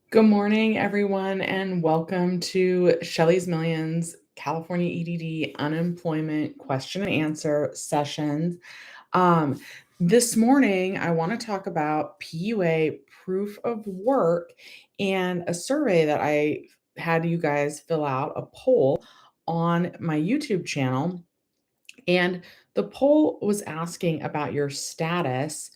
Good morning, everyone, and welcome to Shelly's Millions California EDD Unemployment Question and Answer sessions. Um, this morning, I want to talk about PUA proof of work and a survey that I had you guys fill out, a poll on my YouTube channel. And the poll was asking about your status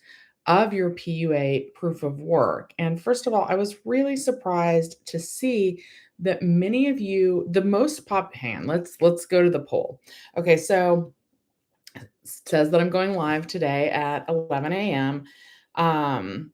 of your PUA proof of work. And first of all, I was really surprised to see that many of you, the most pop hand, let's go to the poll. Okay, so it says that I'm going live today at 11 a.m. Um,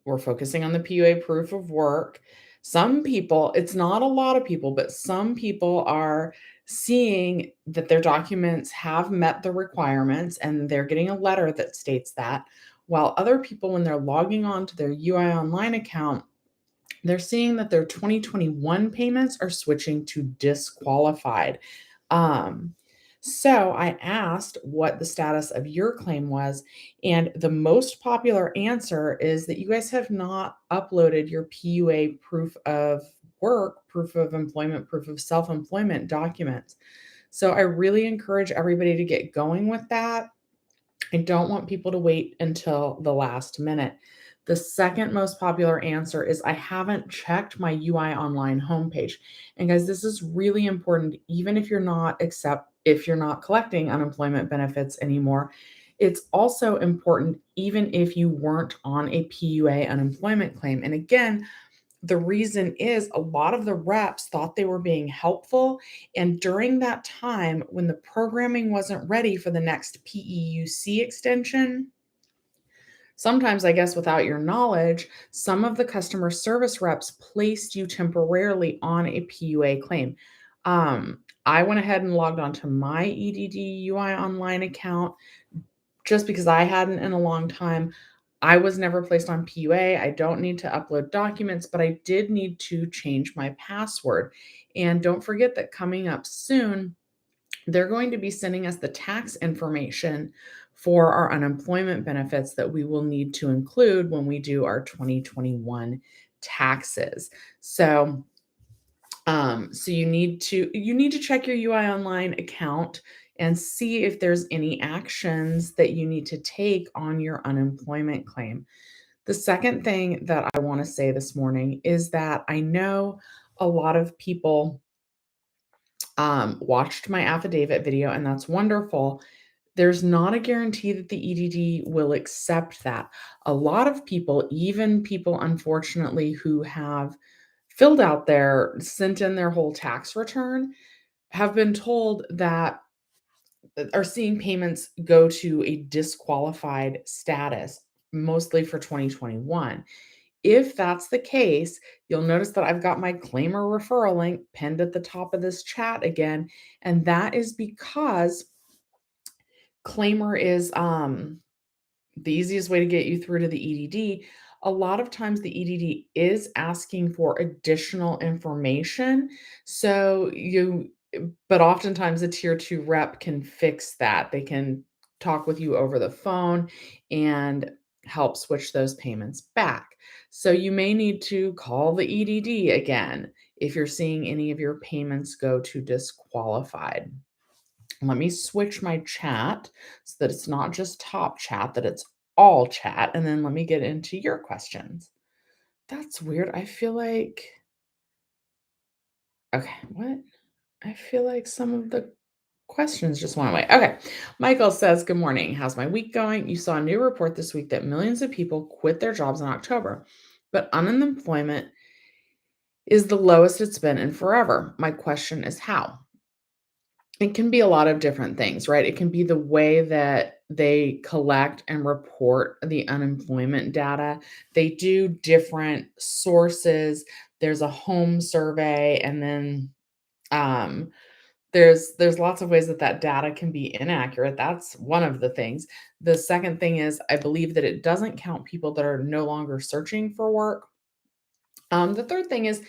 we're focusing on the PUA proof of work. Some people, it's not a lot of people, but some people are seeing that their documents have met the requirements and they're getting a letter that states that. While other people, when they're logging on to their UI Online account, they're seeing that their 2021 payments are switching to disqualified. Um, so I asked what the status of your claim was, and the most popular answer is that you guys have not uploaded your PUA proof of work, proof of employment, proof of self employment documents. So I really encourage everybody to get going with that. I don't want people to wait until the last minute. The second most popular answer is I haven't checked my UI Online homepage. And guys, this is really important even if you're not collecting unemployment benefits anymore. It's also important even if you weren't on a PUA unemployment claim. And again, the reason is a lot of the reps thought they were being helpful. And during that time, when the programming wasn't ready for the next PEUC extension, sometimes, I guess, without your knowledge, some of the customer service reps placed you temporarily on a PUA claim. I went ahead and logged onto my EDD UI Online account just because I hadn't in a long time. I was never placed on PUA. I don't need to upload documents, but I did need to change my password. And don't forget that coming up soon, they're going to be sending us the tax information for our unemployment benefits that we will need to include when we do our 2021 taxes. So you need to check your UI Online account and see if there's any actions that you need to take on your unemployment claim. The second thing that I want to say this morning is that I know a lot of people watched my affidavit video, and that's wonderful. There's not a guarantee that the EDD will accept that. A lot of people, even people unfortunately who have sent in their whole tax return, have been told that are seeing payments go to a disqualified status, mostly for 2021. If that's the case, you'll notice that I've got my claimer referral link pinned at the top of this chat again. And that is because claimer is the easiest way to get you through to the EDD. A lot of times the EDD is asking for additional information. But oftentimes a tier 2 rep can fix that. They can talk with you over the phone and help switch those payments back. So you may need to call the EDD again if you're seeing any of your payments go to disqualified. Let me switch my chat so that it's not just top chat, that it's all chat. And then let me get into your questions. That's weird. Okay, what? I feel like some of the questions just went away. Okay. Michael says, good morning. How's my week going? You saw a new report this week that millions of people quit their jobs in October, but unemployment is the lowest it's been in forever. My question is how? It can be a lot of different things, right? It can be the way that they collect and report the unemployment data. They do different sources. There's a home survey, and then um, there's lots of ways that that data can be inaccurate. That's one of the things. The second thing is I believe that it doesn't count people that are no longer searching for work. The third thing is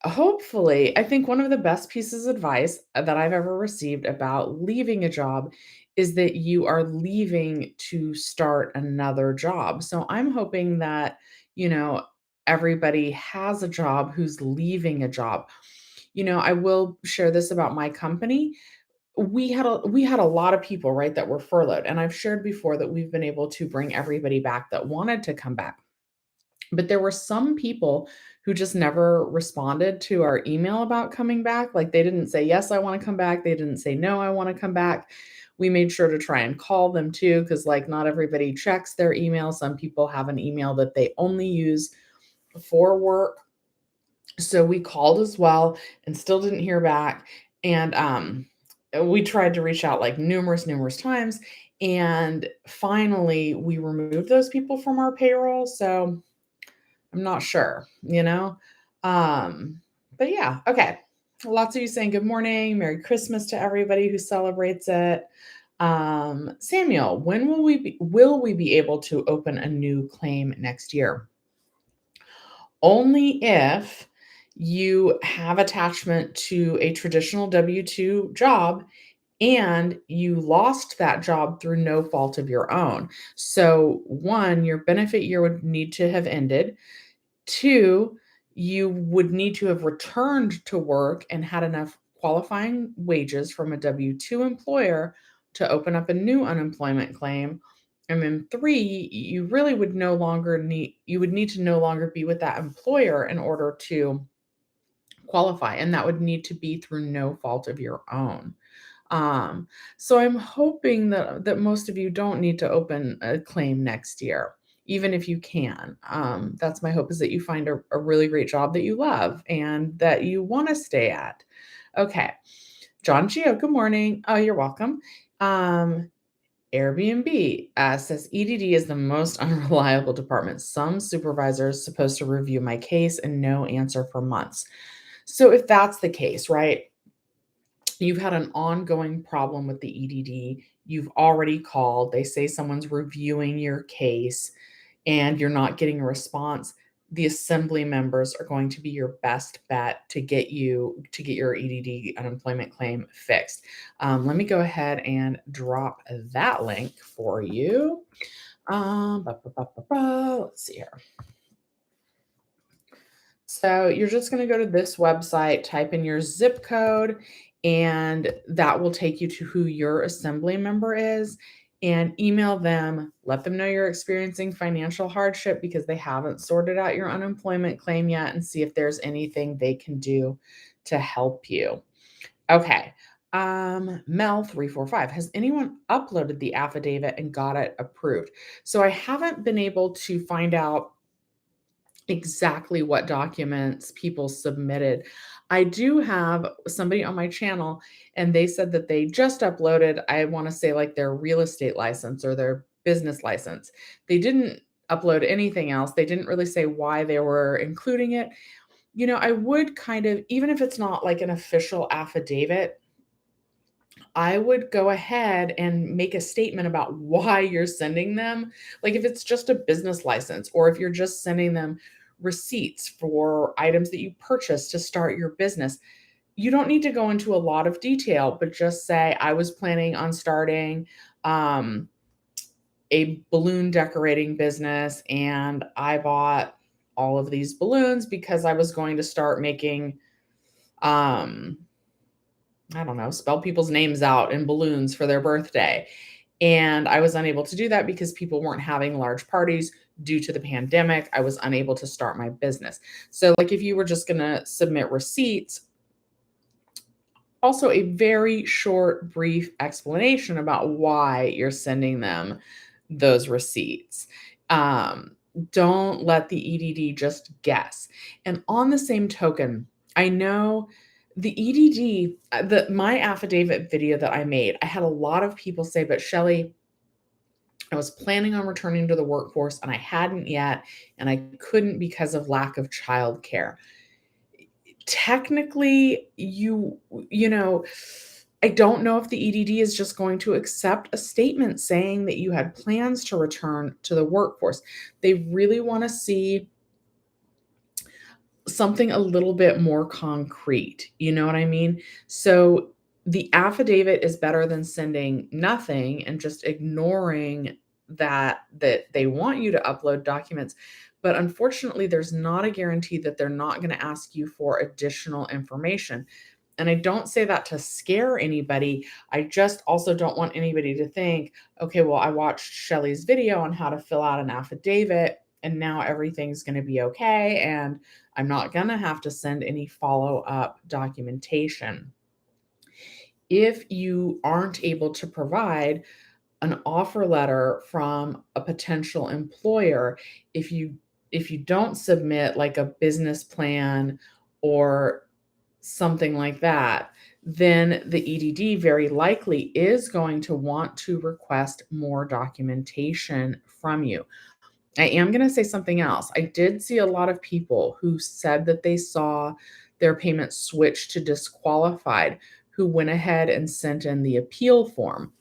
hopefully, I think one of the best pieces of advice that I've ever received about leaving a job is that you are leaving to start another job. So I'm hoping that, you know, everybody has a job who's leaving a job. I will share this about my company. We had a lot of people, right, that were furloughed, and I've shared before that we've been able to bring everybody back that wanted to come back. But there were some people who just never responded to our email about coming back. Like, they didn't say, "Yes, I wanna come back." They didn't say, "No, I wanna come back." We made sure to try and call them too, because like, not everybody checks their email. Some people have an email that they only use for work. So we called as well and still didn't hear back. And we tried to reach out like numerous times. And finally, we removed those people from our payroll. So I'm not sure. Um, but yeah, okay. Lots of you saying good morning, Merry Christmas to everybody who celebrates it. Samuel, when will we be able to open a new claim next year? Only if you have attachment to a traditional W-2 job and you lost that job through no fault of your own. So, one, your benefit year would need to have ended. Two, you would need to have returned to work and had enough qualifying wages from a W-2 employer to open up a new unemployment claim. And then three, you would need to no longer be with that employer in order to qualify. And that would need to be through no fault of your own. Um, so I'm hoping that most of you don't need to open a claim next year, even if you can. That's my hope, is that you find a really great job that you love and that you want to stay at. Okay. John Gio, good morning. Oh, you're welcome. Airbnb says EDD is the most unreliable department. Some supervisors supposed to review my case and no answer for months. So if that's the case, right? You've had an ongoing problem with the EDD. You've already called. They say someone's reviewing your case and you're not getting a response. The assembly members are going to be your best bet to get your EDD unemployment claim fixed. Let me go ahead and drop that link for you. Let's see here. So you're just going to go to this website, type in your zip code, and that will take you to who your assembly member is, and email them. Let them know you're experiencing financial hardship because they haven't sorted out your unemployment claim yet, and see if there's anything they can do to help you. Okay. Mel 345, has anyone uploaded the affidavit and got it approved? So I haven't been able to find out exactly what documents people submitted. I do have somebody on my channel, and they said that they just uploaded, I want to say, like, their real estate license or their business license. They didn't upload anything else. They didn't really say why they were including it. I would kind of, even if it's not like an official affidavit, I would go ahead and make a statement about why you're sending them. Like, if it's just a business license, or if you're just sending them receipts for items that you purchased to start your business, you don't need to go into a lot of detail, but just say, I was planning on starting um, a balloon decorating business, and I bought all of these balloons because I was going to start making um, I don't know, spell people's names out in balloons for their birthday. And I was unable to do that because people weren't having large parties due to the pandemic. I was unable to start my business. So, like, if you were just going to submit receipts, also a very short, brief explanation about why you're sending them those receipts. Don't let the EDD just guess. And on the same token, I know the EDD, my affidavit video that I made, I had a lot of people say, but Shelly, I was planning on returning to the workforce and I hadn't yet, and I couldn't because of lack of childcare. Technically, you know, I don't know if the EDD is just going to accept a statement saying that you had plans to return to the workforce. They really want to see something a little bit more concrete. You know what I mean? So the affidavit is better than sending nothing and just ignoring that they want you to upload documents. But unfortunately, there's not a guarantee that they're not going to ask you for additional information. And I don't say that to scare anybody. I just also don't want anybody to think, okay, well, I watched Shelly's video on how to fill out an affidavit and now everything's going to be okay. And I'm not going to have to send any follow-up documentation. If you aren't able to provide an offer letter from a potential employer, if you don't submit like a business plan or something like that, then the EDD very likely is going to want to request more documentation from you. I am going to say something else. I did see a lot of people who said that they saw their payment switch to disqualified, who went ahead and sent in the appeal form,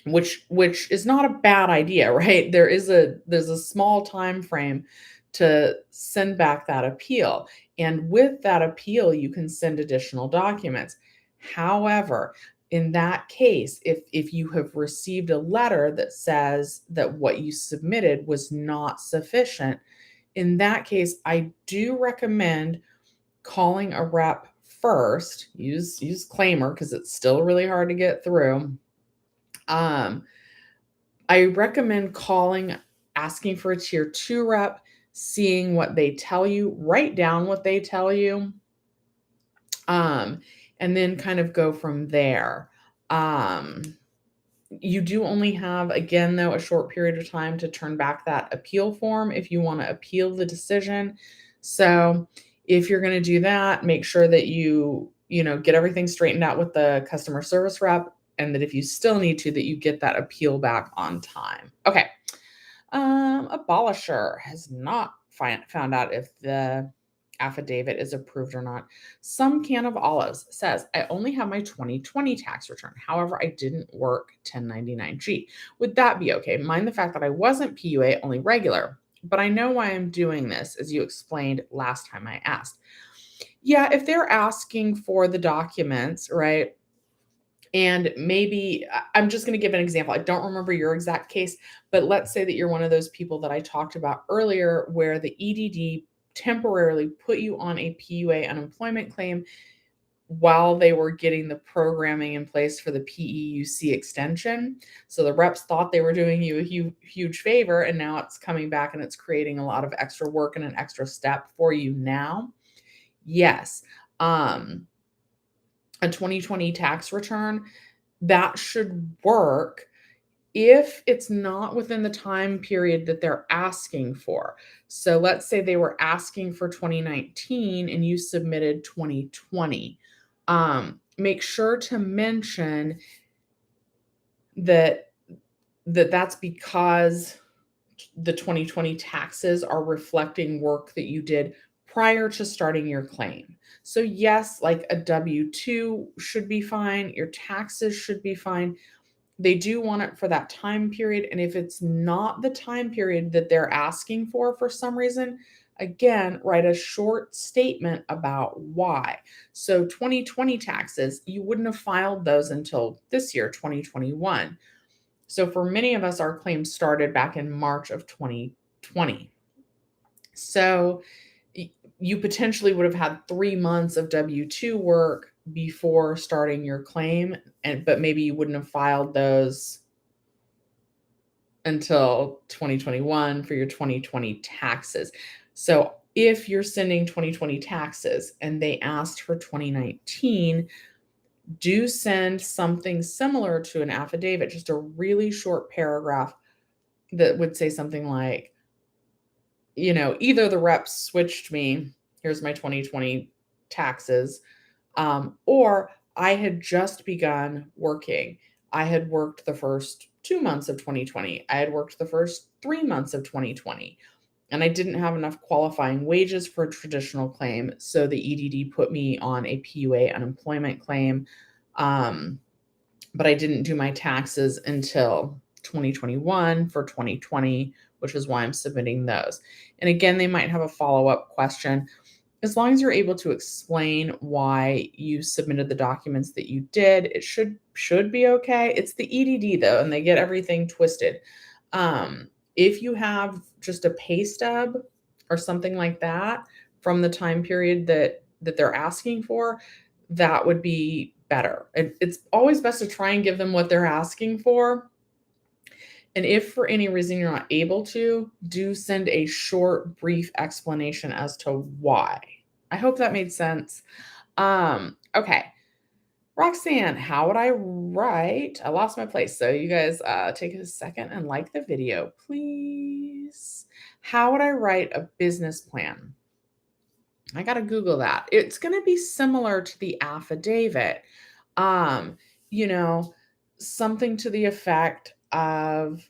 which is not a bad idea, right? There's a small time frame to send back that appeal. And with that appeal, you can send additional documents. However, in that case, if you have received a letter that says that what you submitted was not sufficient, in that case, I do recommend calling a rep first. Use Claimer because it's still really hard to get through. I recommend calling, asking for a tier 2 rep, seeing what they tell you, write down what they tell you, and then kind of go from there. You do only have, again, though, a short period of time to turn back that appeal form if you want to appeal the decision. So if you're going to do that, make sure that you get everything straightened out with the customer service rep, and that if you still need to, that you get that appeal back on time. Okay. Abolisher has not found out if the affidavit is approved or not. Some can of olives says, I only have my 2020 tax return. However, I didn't work 1099-G. Would that be okay? Mind the fact that I wasn't PUA, only regular, but I know why I'm doing this, as you explained last time I asked. Yeah, if they're asking for the documents, right? And maybe I'm just going to give an example. I don't remember your exact case, but let's say that you're one of those people that I talked about earlier where the EDD temporarily put you on a PUA unemployment claim while they were getting the programming in place for the PEUC extension. So the reps thought they were doing you a huge favor, and now it's coming back and it's creating a lot of extra work and an extra step for you now. Yes. A 2020 tax return, that should work if it's not within the time period that they're asking for. So let's say they were asking for 2019 and you submitted 2020. Make sure to mention that's because the 2020 taxes are reflecting work that you did prior to starting your claim. So yes, like a W-2 should be fine. Your taxes should be fine. They do want it for that time period. And if it's not the time period that they're asking for some reason, again, write a short statement about why. So 2020 taxes, you wouldn't have filed those until this year, 2021. So for many of us, our claims started back in March of 2020. So you potentially would have had 3 months of W-2 work before starting your claim, but maybe you wouldn't have filed those until 2021 for your 2020 taxes. So if you're sending 2020 taxes and they asked for 2019, do send something similar to an affidavit, just a really short paragraph that would say something like, either the rep switched me, here's my 2020 taxes, or I had just begun working. I had worked the first 2 months of 2020. I had worked the first 3 months of 2020, and I didn't have enough qualifying wages for a traditional claim. So the EDD put me on a PUA unemployment claim. But I didn't do my taxes until 2021 for 2020, which is why I'm submitting those. And again, they might have a follow-up question. As long as you're able to explain why you submitted the documents that you did, it should be okay. It's the EDD though, and they get everything twisted. If you have just a pay stub or something like that from the time period that they're asking for, that would be better. It's always best to try and give them what they're asking for. And if for any reason you're not able to, do send a short, brief explanation as to why. I hope that made sense. Okay. Roxanne, how would I write? I lost my place. So you guys take a second and like the video, please. How would I write a business plan? I got to Google that. It's going to be similar to the affidavit. You know, something to the effect of,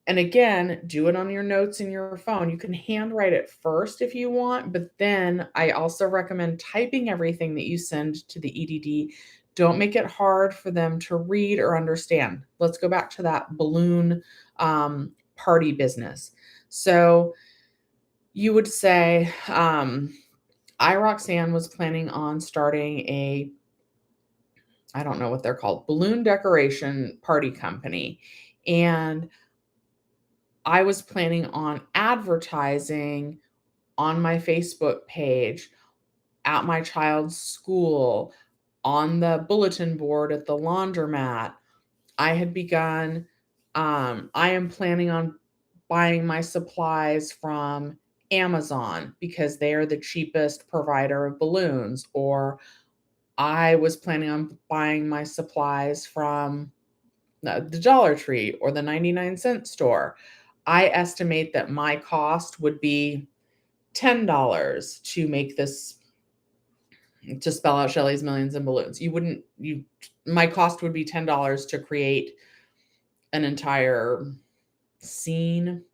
and again, do it on your notes in your phone. You can handwrite it first if you want, but then I also recommend typing everything that you send to the EDD. Don't make it hard for them to read or understand. Let's go back to that balloon party business. So you would say, I, Roxanne, was planning on starting I don't know what they're called, balloon decoration party company. And I was planning on advertising on my Facebook page, at my child's school, on the bulletin board at the laundromat. I had begun, I am planning on buying my supplies from Amazon because they are the cheapest provider of balloons. Or I was planning on buying my supplies from the Dollar Tree or the 99-cent store. I estimate that my cost would be $10 to make this, to spell out Shelly's Millions and Balloons. My cost would be $10 to create an entire scene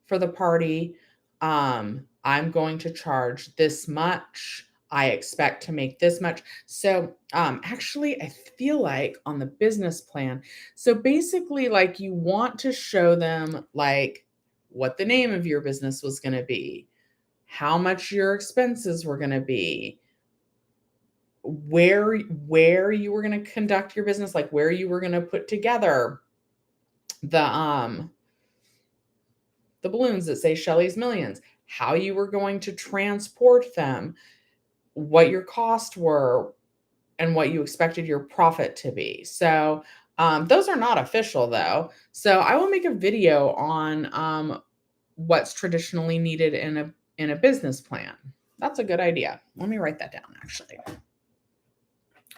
for the party. I'm going to charge this much. I expect to make this much. So actually, I feel like on the business plan, so basically, like, you want to show them like what the name of your business was going to be, how much your expenses were going to be, where you were going to conduct your business, like where you were going to put together the balloons that say Shelly's Millions, how you were going to transport them, what your costs were, and what you expected your profit to be. So those are not official though. So I will make a video on what's traditionally needed in a business plan. That's a good idea. Let me write that down actually.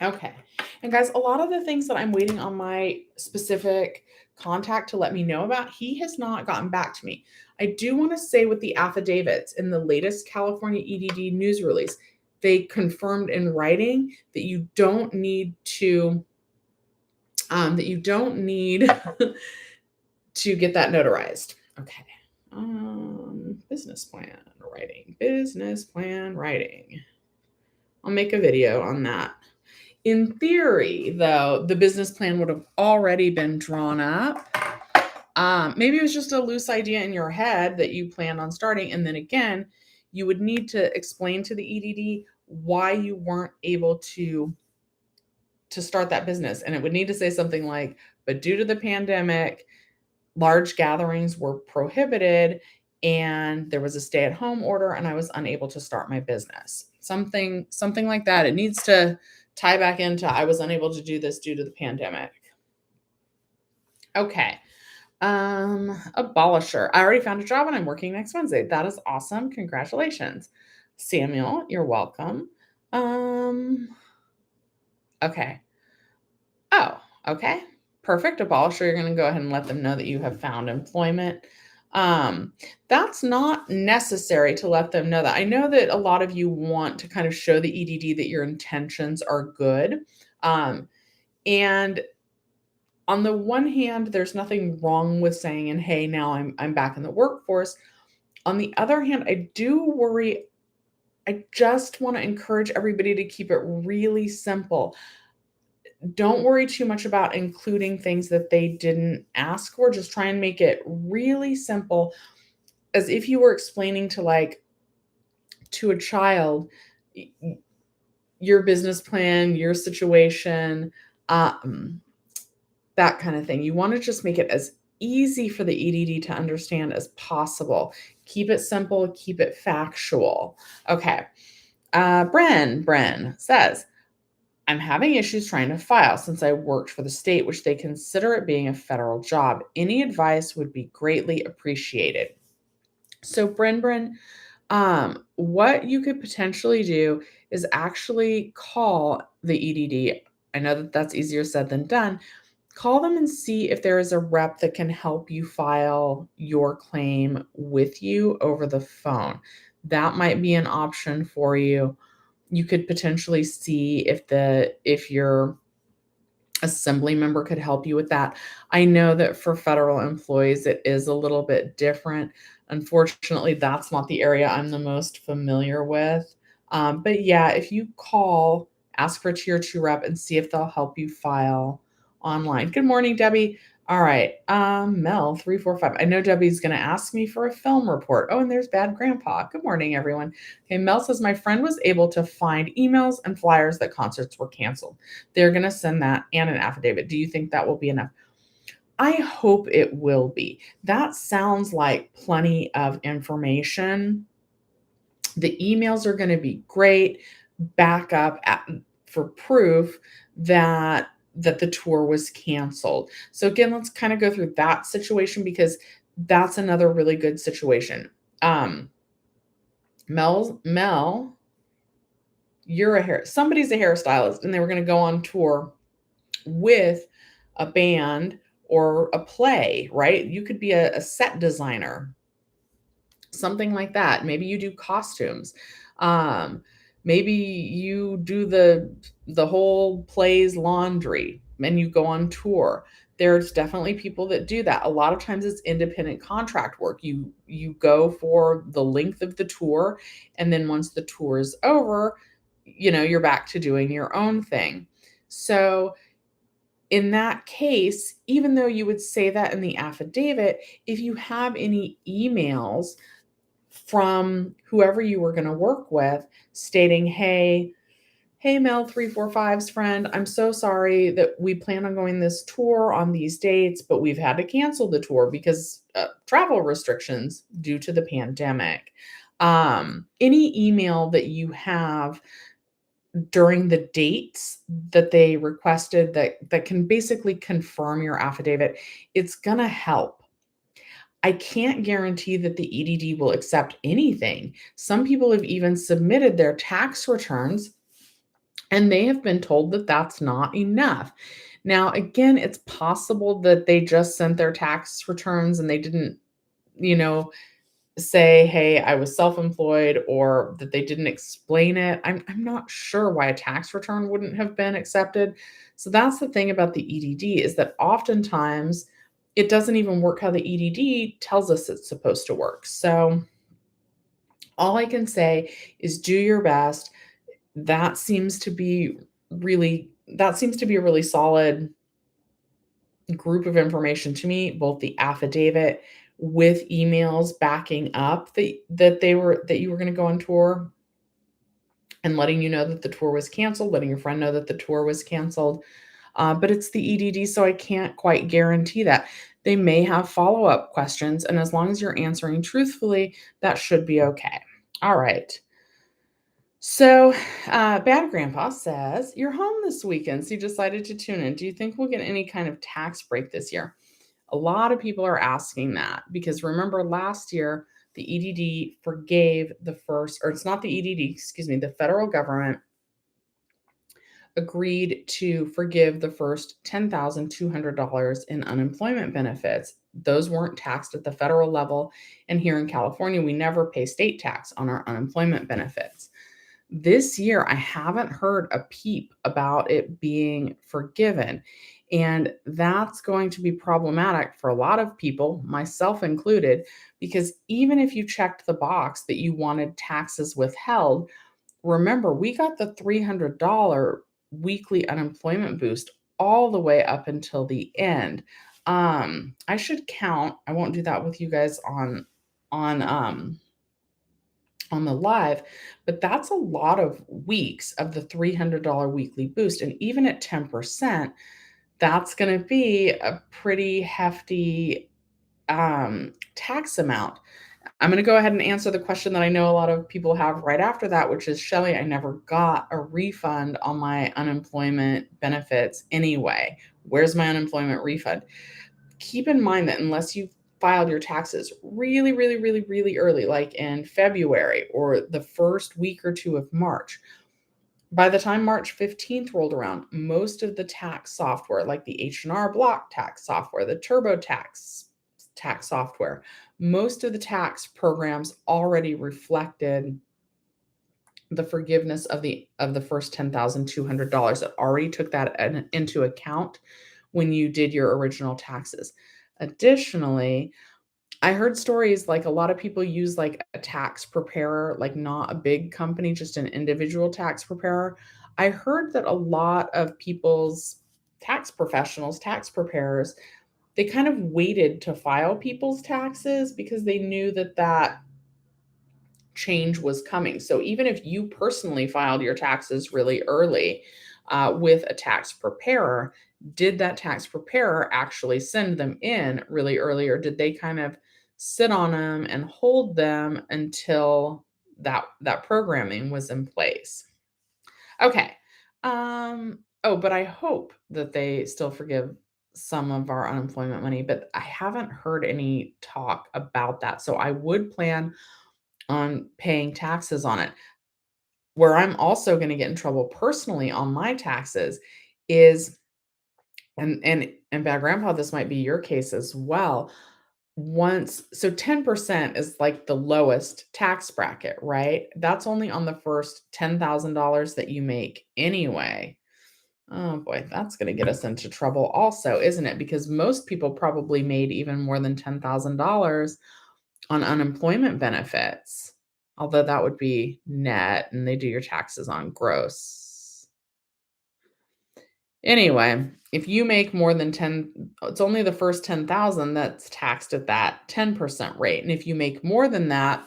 Okay. And guys, a lot of the things that I'm waiting on my specific contact to let me know about, he has not gotten back to me. I do want to say with the affidavits in the latest California EDD news release, they confirmed in writing that you don't need to to get that notarized. Okay. Business plan writing. I'll make a video on that. In theory, though, the business plan would have already been drawn up. Maybe it was just a loose idea in your head that you planned on starting. And then again, you would need to explain to the EDD why you weren't able to start that business. And it would need to say something like, but due to the pandemic, large gatherings were prohibited and there was a stay-at-home order and I was unable to start my business. Something like that. It needs to tie back into I was unable to do this due to the pandemic. Okay. Abolisher. I already found a job and I'm working next Wednesday. That is awesome. Congratulations. Samuel, you're welcome. Okay. Oh, okay. Perfect. Abolisher, you're going to go ahead and let them know that you have found employment. That's not necessary to let them know that. I know that a lot of you want to kind of show the EDD that your intentions are good. And on the one hand, there's nothing wrong with saying, and hey, now I'm back in the workforce. On the other hand, I do worry. I just want to encourage everybody to keep it really simple. Don't worry too much about including things that they didn't ask for. Just try and make it really simple, as if you were explaining to a child your business plan, your situation, that kind of thing. You want to just make it as easy for the EDD to understand as possible. Keep it simple, keep it factual. Okay. Bren says, I'm having issues trying to file since I worked for the state, which they consider it being a federal job. Any advice would be greatly appreciated. So, Bren, what you could potentially do is actually call the EDD. I know that that's easier said than done. Call them and see if there is a rep that can help you file your claim with you over the phone. That might be an option for you. You could potentially see if your assembly member could help you with that. I know that for federal employees, it is a little bit different. Unfortunately, that's not the area I'm the most familiar with. But yeah, if you call, ask for a tier 2 rep and see if they'll help you file online. Good morning, Debbie. All right, Mel 345. I know Debbie's going to ask me for a film report. Oh, and there's Bad Grandpa. Good morning, everyone. Okay, Mel says my friend was able to find emails and flyers that concerts were canceled. They're going to send that and an affidavit. Do you think that will be enough? I hope it will be. That sounds like plenty of information. The emails are going to be great backup for proof that the tour was canceled. So again, let's kind of go through that situation because that's another really good situation. Mel, somebody's a hairstylist and they were going to go on tour with a band or a play, right? You could be a set designer, something like that. Maybe you do costumes. Maybe you do the whole play's laundry and you go on tour. There's definitely people that do that. A lot of times it's independent contract work. You go for the length of the tour, and then once the tour is over, you're back to doing your own thing. So in that case, even though you would say that in the affidavit, if you have any emails from whoever you were going to work with stating, hey, Mel 345's friend, I'm so sorry that we plan on going this tour on these dates, but we've had to cancel the tour because travel restrictions due to the pandemic. Any email that you have during the dates that they requested that can basically confirm your affidavit, it's going to help. I can't guarantee that the EDD will accept anything. Some people have even submitted their tax returns and they have been told that that's not enough. Now, again, it's possible that they just sent their tax returns and they didn't, say, hey, I was self-employed, or that they didn't explain it. I'm not sure why a tax return wouldn't have been accepted. So that's the thing about the EDD is that oftentimes it doesn't even work how the EDD tells us it's supposed to work. So all I can say is do your best. That seems to be a really solid group of information to me, both the affidavit with emails backing up that you were going to go on tour and letting you know that the tour was canceled, letting your friend know that the tour was canceled. But it's the EDD, so I can't quite guarantee that. They may have follow-up questions, and as long as you're answering truthfully, that should be okay. All right. So, Bad Grandpa says, you're home this weekend, so you decided to tune in. Do you think we'll get any kind of tax break this year? A lot of people are asking that because remember last year, the EDD forgave the first, or it's not the EDD, excuse me, the federal government agreed to forgive the first $10,200 in unemployment benefits. Those weren't taxed at the federal level. And here in California, we never pay state tax on our unemployment benefits. This year, I haven't heard a peep about it being forgiven. And that's going to be problematic for a lot of people, myself included, because even if you checked the box that you wanted taxes withheld, remember, we got the $300 weekly unemployment boost all the way up until the end. I should count. I won't do that with you guys on the live, but that's a lot of weeks of the $300 weekly boost. And even at 10%, that's going to be a pretty hefty tax amount. I'm going to go ahead and answer the question that I know a lot of people have right after that, which is, Shelly, I never got a refund on my unemployment benefits anyway. Where's my unemployment refund? Keep in mind that unless you filed your taxes really, really, really, really early, like in February or the first week or two of March, by the time March 15th rolled around, most of the tax software, like the H&R Block tax software, the TurboTax tax software, most of the tax programs already reflected the forgiveness of the first $10,200. It already took that into account when you did your original taxes. Additionally, I heard stories like a lot of people use like a tax preparer, like not a big company, just an individual tax preparer. I heard that a lot of people's tax professionals, tax preparers, they kind of waited to file people's taxes because they knew that that change was coming. So even if you personally filed your taxes really early with a tax preparer, did that tax preparer actually send them in really early, or did they kind of sit on them and hold them until that programming was in place? Okay. But I hope that they still forgive some of our unemployment money, but I haven't heard any talk about that. So I would plan on paying taxes on it. Where I'm also going to get in trouble personally on my taxes is, and bad grandpa, this might be your case as well. 10% is like the lowest tax bracket, right? That's only on the first $10,000 that you make anyway. Oh boy, that's going to get us into trouble also, isn't it? Because most people probably made even more than $10,000 on unemployment benefits, although that would be net and they do your taxes on gross. Anyway, if you make more than 10, it's only the first 10,000 that's taxed at that 10% rate. And if you make more than that,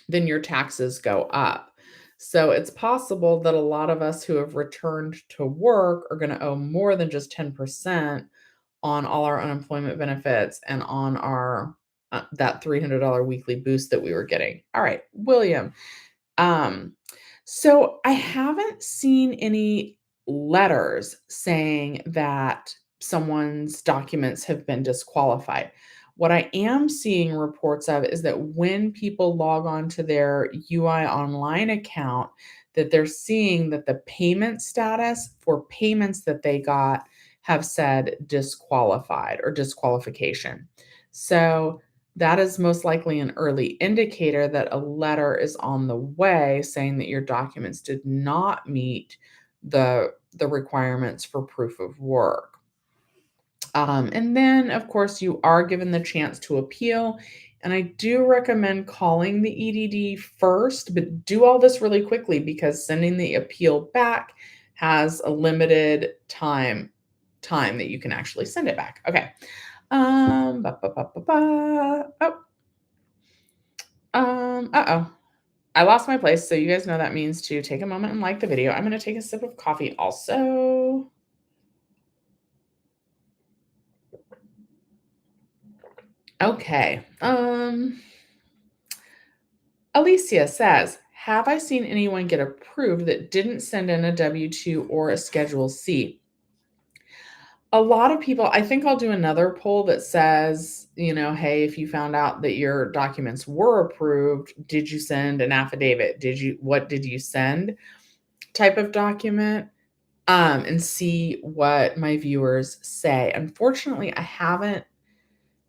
then your taxes go up. So it's possible that a lot of us who have returned to work are going to owe more than just 10% on all our unemployment benefits and on our that $300 weekly boost that we were getting. All right, William. Um, so I haven't seen any letters saying that someone's documents have been disqualified. What I am seeing reports of is that when people log on to their UI online account, that they're seeing that the payment status for payments that they got have said disqualified or disqualification. So that is most likely an early indicator that a letter is on the way saying that your documents did not meet the requirements for proof of work. And then, of course, you are given the chance to appeal. And I do recommend calling the EDD first, but do all this really quickly because sending the appeal back has a limited time that you can actually send it back. Okay. Ba, ba, ba, ba, ba. Uh-oh. I lost my place, so you guys know that means to take a moment and like the video. I'm gonna take a sip of coffee also. Okay. Alicia says, have I seen anyone get approved that didn't send in a W-2 or a Schedule C? A lot of people, I think I'll do another poll that says, hey, if you found out that your documents were approved, did you send an affidavit? What did you send? Type of document, and see what my viewers say. Unfortunately, I haven't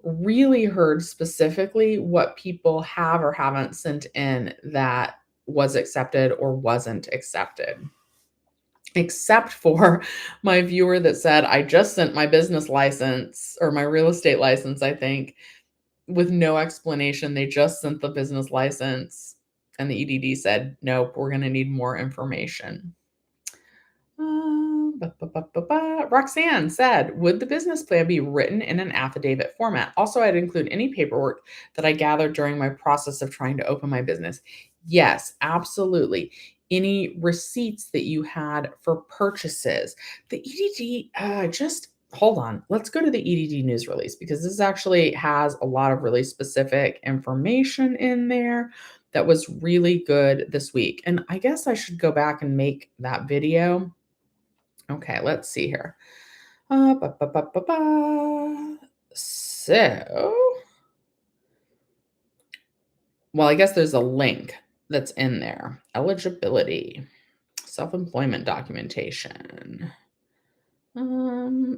really heard specifically what people have or haven't sent in that was accepted or wasn't accepted, except for my viewer that said, I just sent my business license or my real estate license, I think, with no explanation. They just sent the business license and the EDD said, nope, we're going to need more information. Roxanne said, would the business plan be written in an affidavit format? Also, I'd include any paperwork that I gathered during my process of trying to open my business. Yes, absolutely. any receipts that you had for purchases. The EDD, just hold on. Let's go to the EDD news release because this actually has a lot of really specific information in there that was really good this week. And I guess I should go back and make that video. Okay, let's see here. Ba, ba, ba, ba, ba. So, well, I guess there's a link that's in there. Eligibility, self-employment documentation,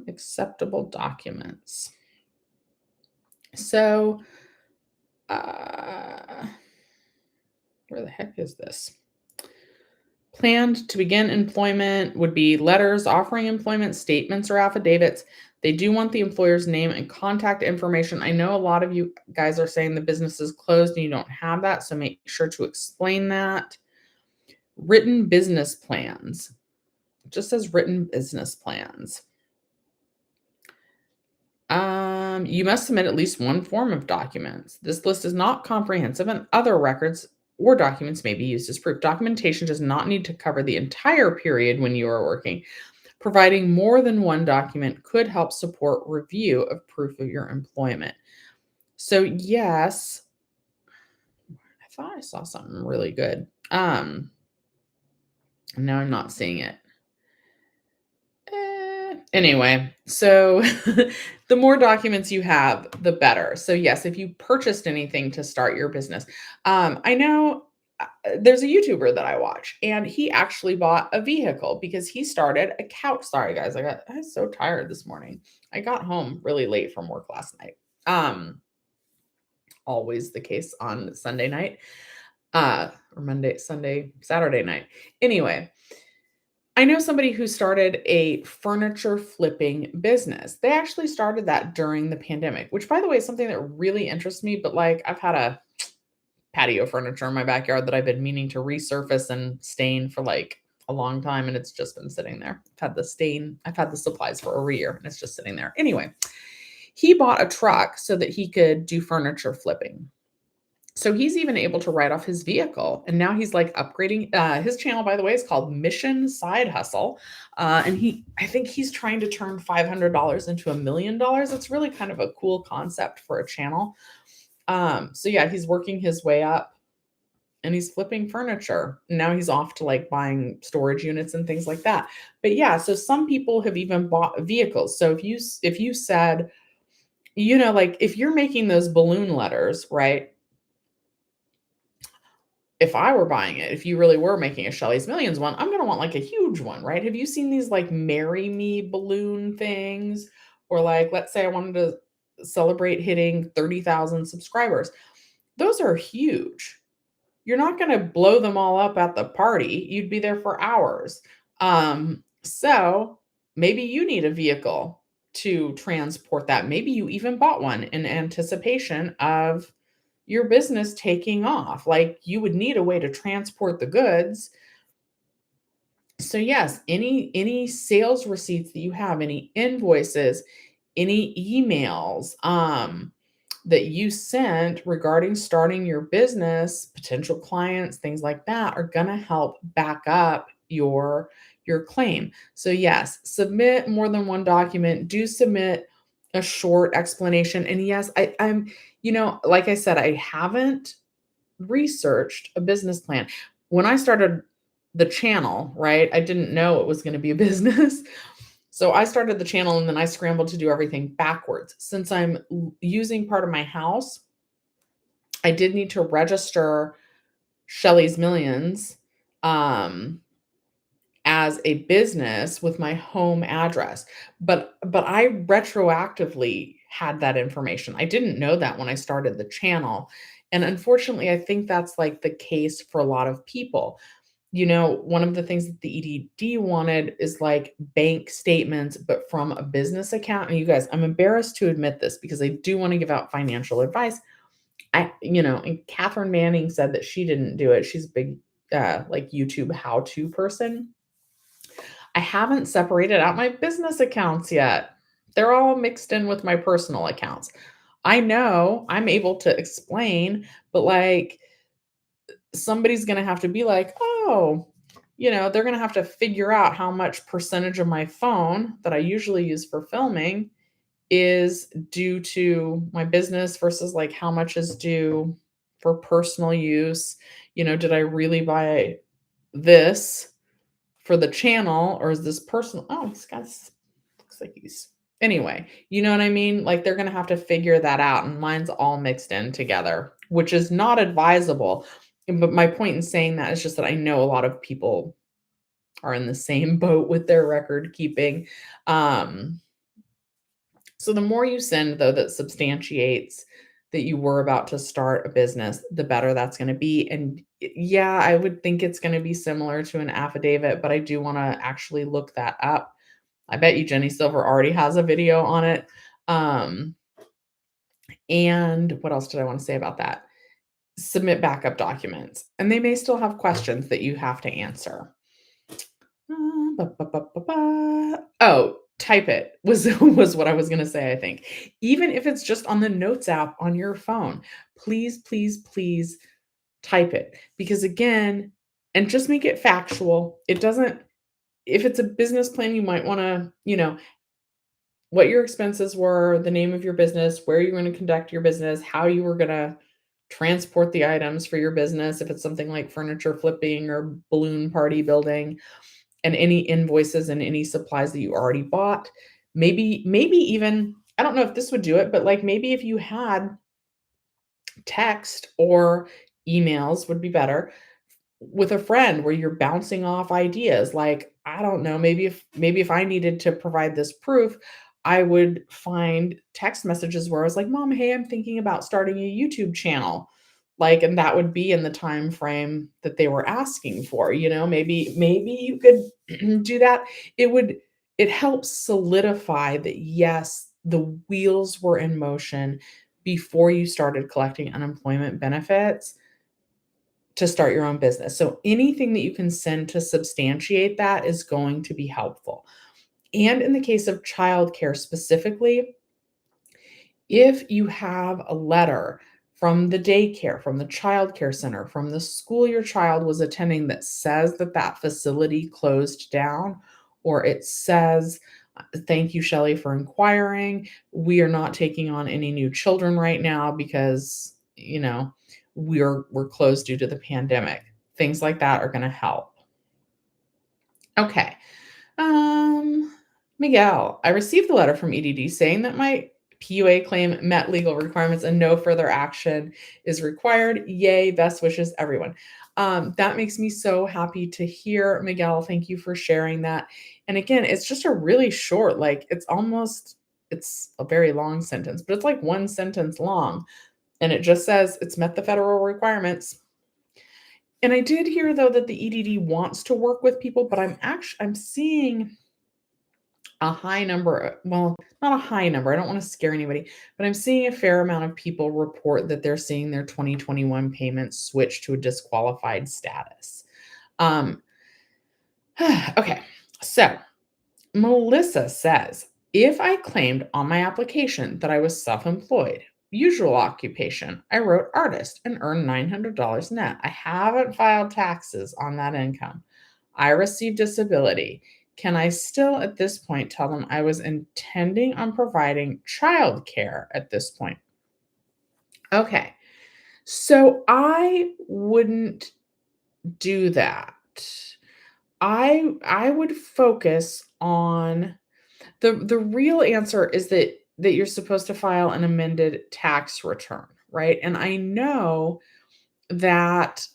acceptable documents. So, where the heck is this? Planned to begin employment would be letters offering employment, statements or affidavits. They do want the employer's name and contact information. I know a lot of you guys are saying the business is closed and you don't have that, so make sure to explain that. Written business plans. It just says written business plans. You must submit at least one form of documents. This list is not comprehensive, and other records or documents may be used as proof. Documentation does not need to cover the entire period when you are working. Providing more than one document could help support review of proof of your employment. So yes, I thought I saw something really good. Now I'm not seeing it. Anyway, so the more documents you have, the better. So yes, if you purchased anything to start your business, I know there's a YouTuber that I watch, and he actually bought a vehicle because he started a couch. Sorry guys, I was so tired this morning. I got home really late from work last night. Always the case on Sunday night, or Monday, Sunday, Saturday night. Anyway, I know somebody who started a furniture flipping business. They actually started that during the pandemic, which by the way is something that really interests me, but like I've had a patio furniture in my backyard that I've been meaning to resurface and stain for like a long time, and it's just been sitting there. I've had the supplies for over a year and it's just sitting there. Anyway, he bought a truck so that he could do furniture flipping. So he's even able to write off his vehicle, and now he's like upgrading. His channel, by the way, is called Mission Side Hustle, and I think he's trying to turn $500 into $1 million. It's really kind of a cool concept for a channel. So yeah, he's working his way up, and he's flipping furniture. Now he's off to like buying storage units and things like that. But yeah, so some people have even bought vehicles. So if you said, like if you're making those balloon letters, right? If I were buying it, if you really were making a Shelly's Millions one, I'm going to want like a huge one, right? Have you seen these like marry me balloon things? Or like, let's say I wanted to celebrate hitting 30,000 subscribers. Those are huge. You're not going to blow them all up at the party. You'd be there for hours. So maybe you need a vehicle to transport that. Maybe you even bought one in anticipation of your business taking off. Like you would need a way to transport the goods. So yes, any sales receipts that you have, any invoices, any emails that you sent regarding starting your business, potential clients, things like that are going to help back up your claim. So yes, submit more than one document. Do submit a short explanation. And yes, I'm like I said, I haven't researched a business plan. When I started the channel, right, I didn't know it was going to be a business. So I started the channel and then I scrambled to do everything backwards. Since I'm using part of my house, I did need to register Shelly's Millions as a business with my home address. But I retroactively had that information. I didn't know that when I started the channel. And unfortunately, I think that's like the case for a lot of people. One of the things that the EDD wanted is like bank statements, but from a business account. And you guys, I'm embarrassed to admit this because I do want to give out financial advice. And Catherine Manning said that she didn't do it. She's a big, like YouTube how-to person. I haven't separated out my business accounts yet. They're all mixed in with my personal accounts. I know I'm able to explain, but like somebody's going to have to be like, oh, they're going to have to figure out how much percentage of my phone that I usually use for filming is due to my business versus like how much is due for personal use. Did I really buy this for the channel, or is this personal? Oh, this guy looks like he's anyway, you know what I mean? Like they're going to have to figure that out, and mine's all mixed in together, which is not advisable. But my point in saying that is just that I know a lot of people are in the same boat with their record keeping. So the more you send, though, that substantiates that you were about to start a business, the better that's going to be. And yeah, I would think it's going to be similar to an affidavit, but I do want to actually look that up. I bet you Jenny Silver already has a video on it. And what else did I want to say about that? Submit backup documents, and they may still have questions that you have to answer. Oh, type it was was what I was going to say, I think. Even if it's just on the notes app on your phone, please, please, please type it, because again, and just make it factual. It doesn't If it's a business plan, you might want to, what your expenses were, the name of your business, where you're going to conduct your business, how you were going to transport the items for your business, if it's something like furniture flipping or balloon party building, and any invoices and any supplies that you already bought. Maybe even, I don't know if this would do it, but like maybe if you had text or emails would be better with a friend where you're bouncing off ideas. Like, I don't know, maybe if I needed to provide this proof, I would find text messages where I was like, "Mom, hey, I'm thinking about starting a YouTube channel." Like, and that would be in the time frame that they were asking for. Maybe you could do that. It helps solidify that yes, the wheels were in motion before you started collecting unemployment benefits to start your own business. So anything that you can send to substantiate that is going to be helpful. And in the case of childcare specifically, if you have a letter from the daycare, from the childcare center, from the school your child was attending that says that that facility closed down, or it says, "Thank you, Shelly, for inquiring. We are not taking on any new children right now because, we're closed due to the pandemic." Things like that are going to help. Okay. Miguel, I received the letter from EDD saying that my PUA claim met legal requirements and no further action is required. Yay, best wishes, everyone. That makes me so happy to hear, Miguel. Thank you for sharing that. And again, it's just a really short, like it's a very long sentence, but it's like one sentence long. And it just says it's met the federal requirements. And I did hear though that the EDD wants to work with people, but I'm seeing a high number, well, not a high number, I don't want to scare anybody, but I'm seeing a fair amount of people report that they're seeing their 2021 payments switch to a disqualified status. Okay, so Melissa says, if I claimed on my application that I was self-employed, usual occupation, I wrote artist and earned $900 net. I haven't filed taxes on that income. I received disability. Can I still at this point tell them I was intending on providing childcare at this point? Okay. So I wouldn't do that. I would focus on the real answer is that you're supposed to file an amended tax return, right? And I know that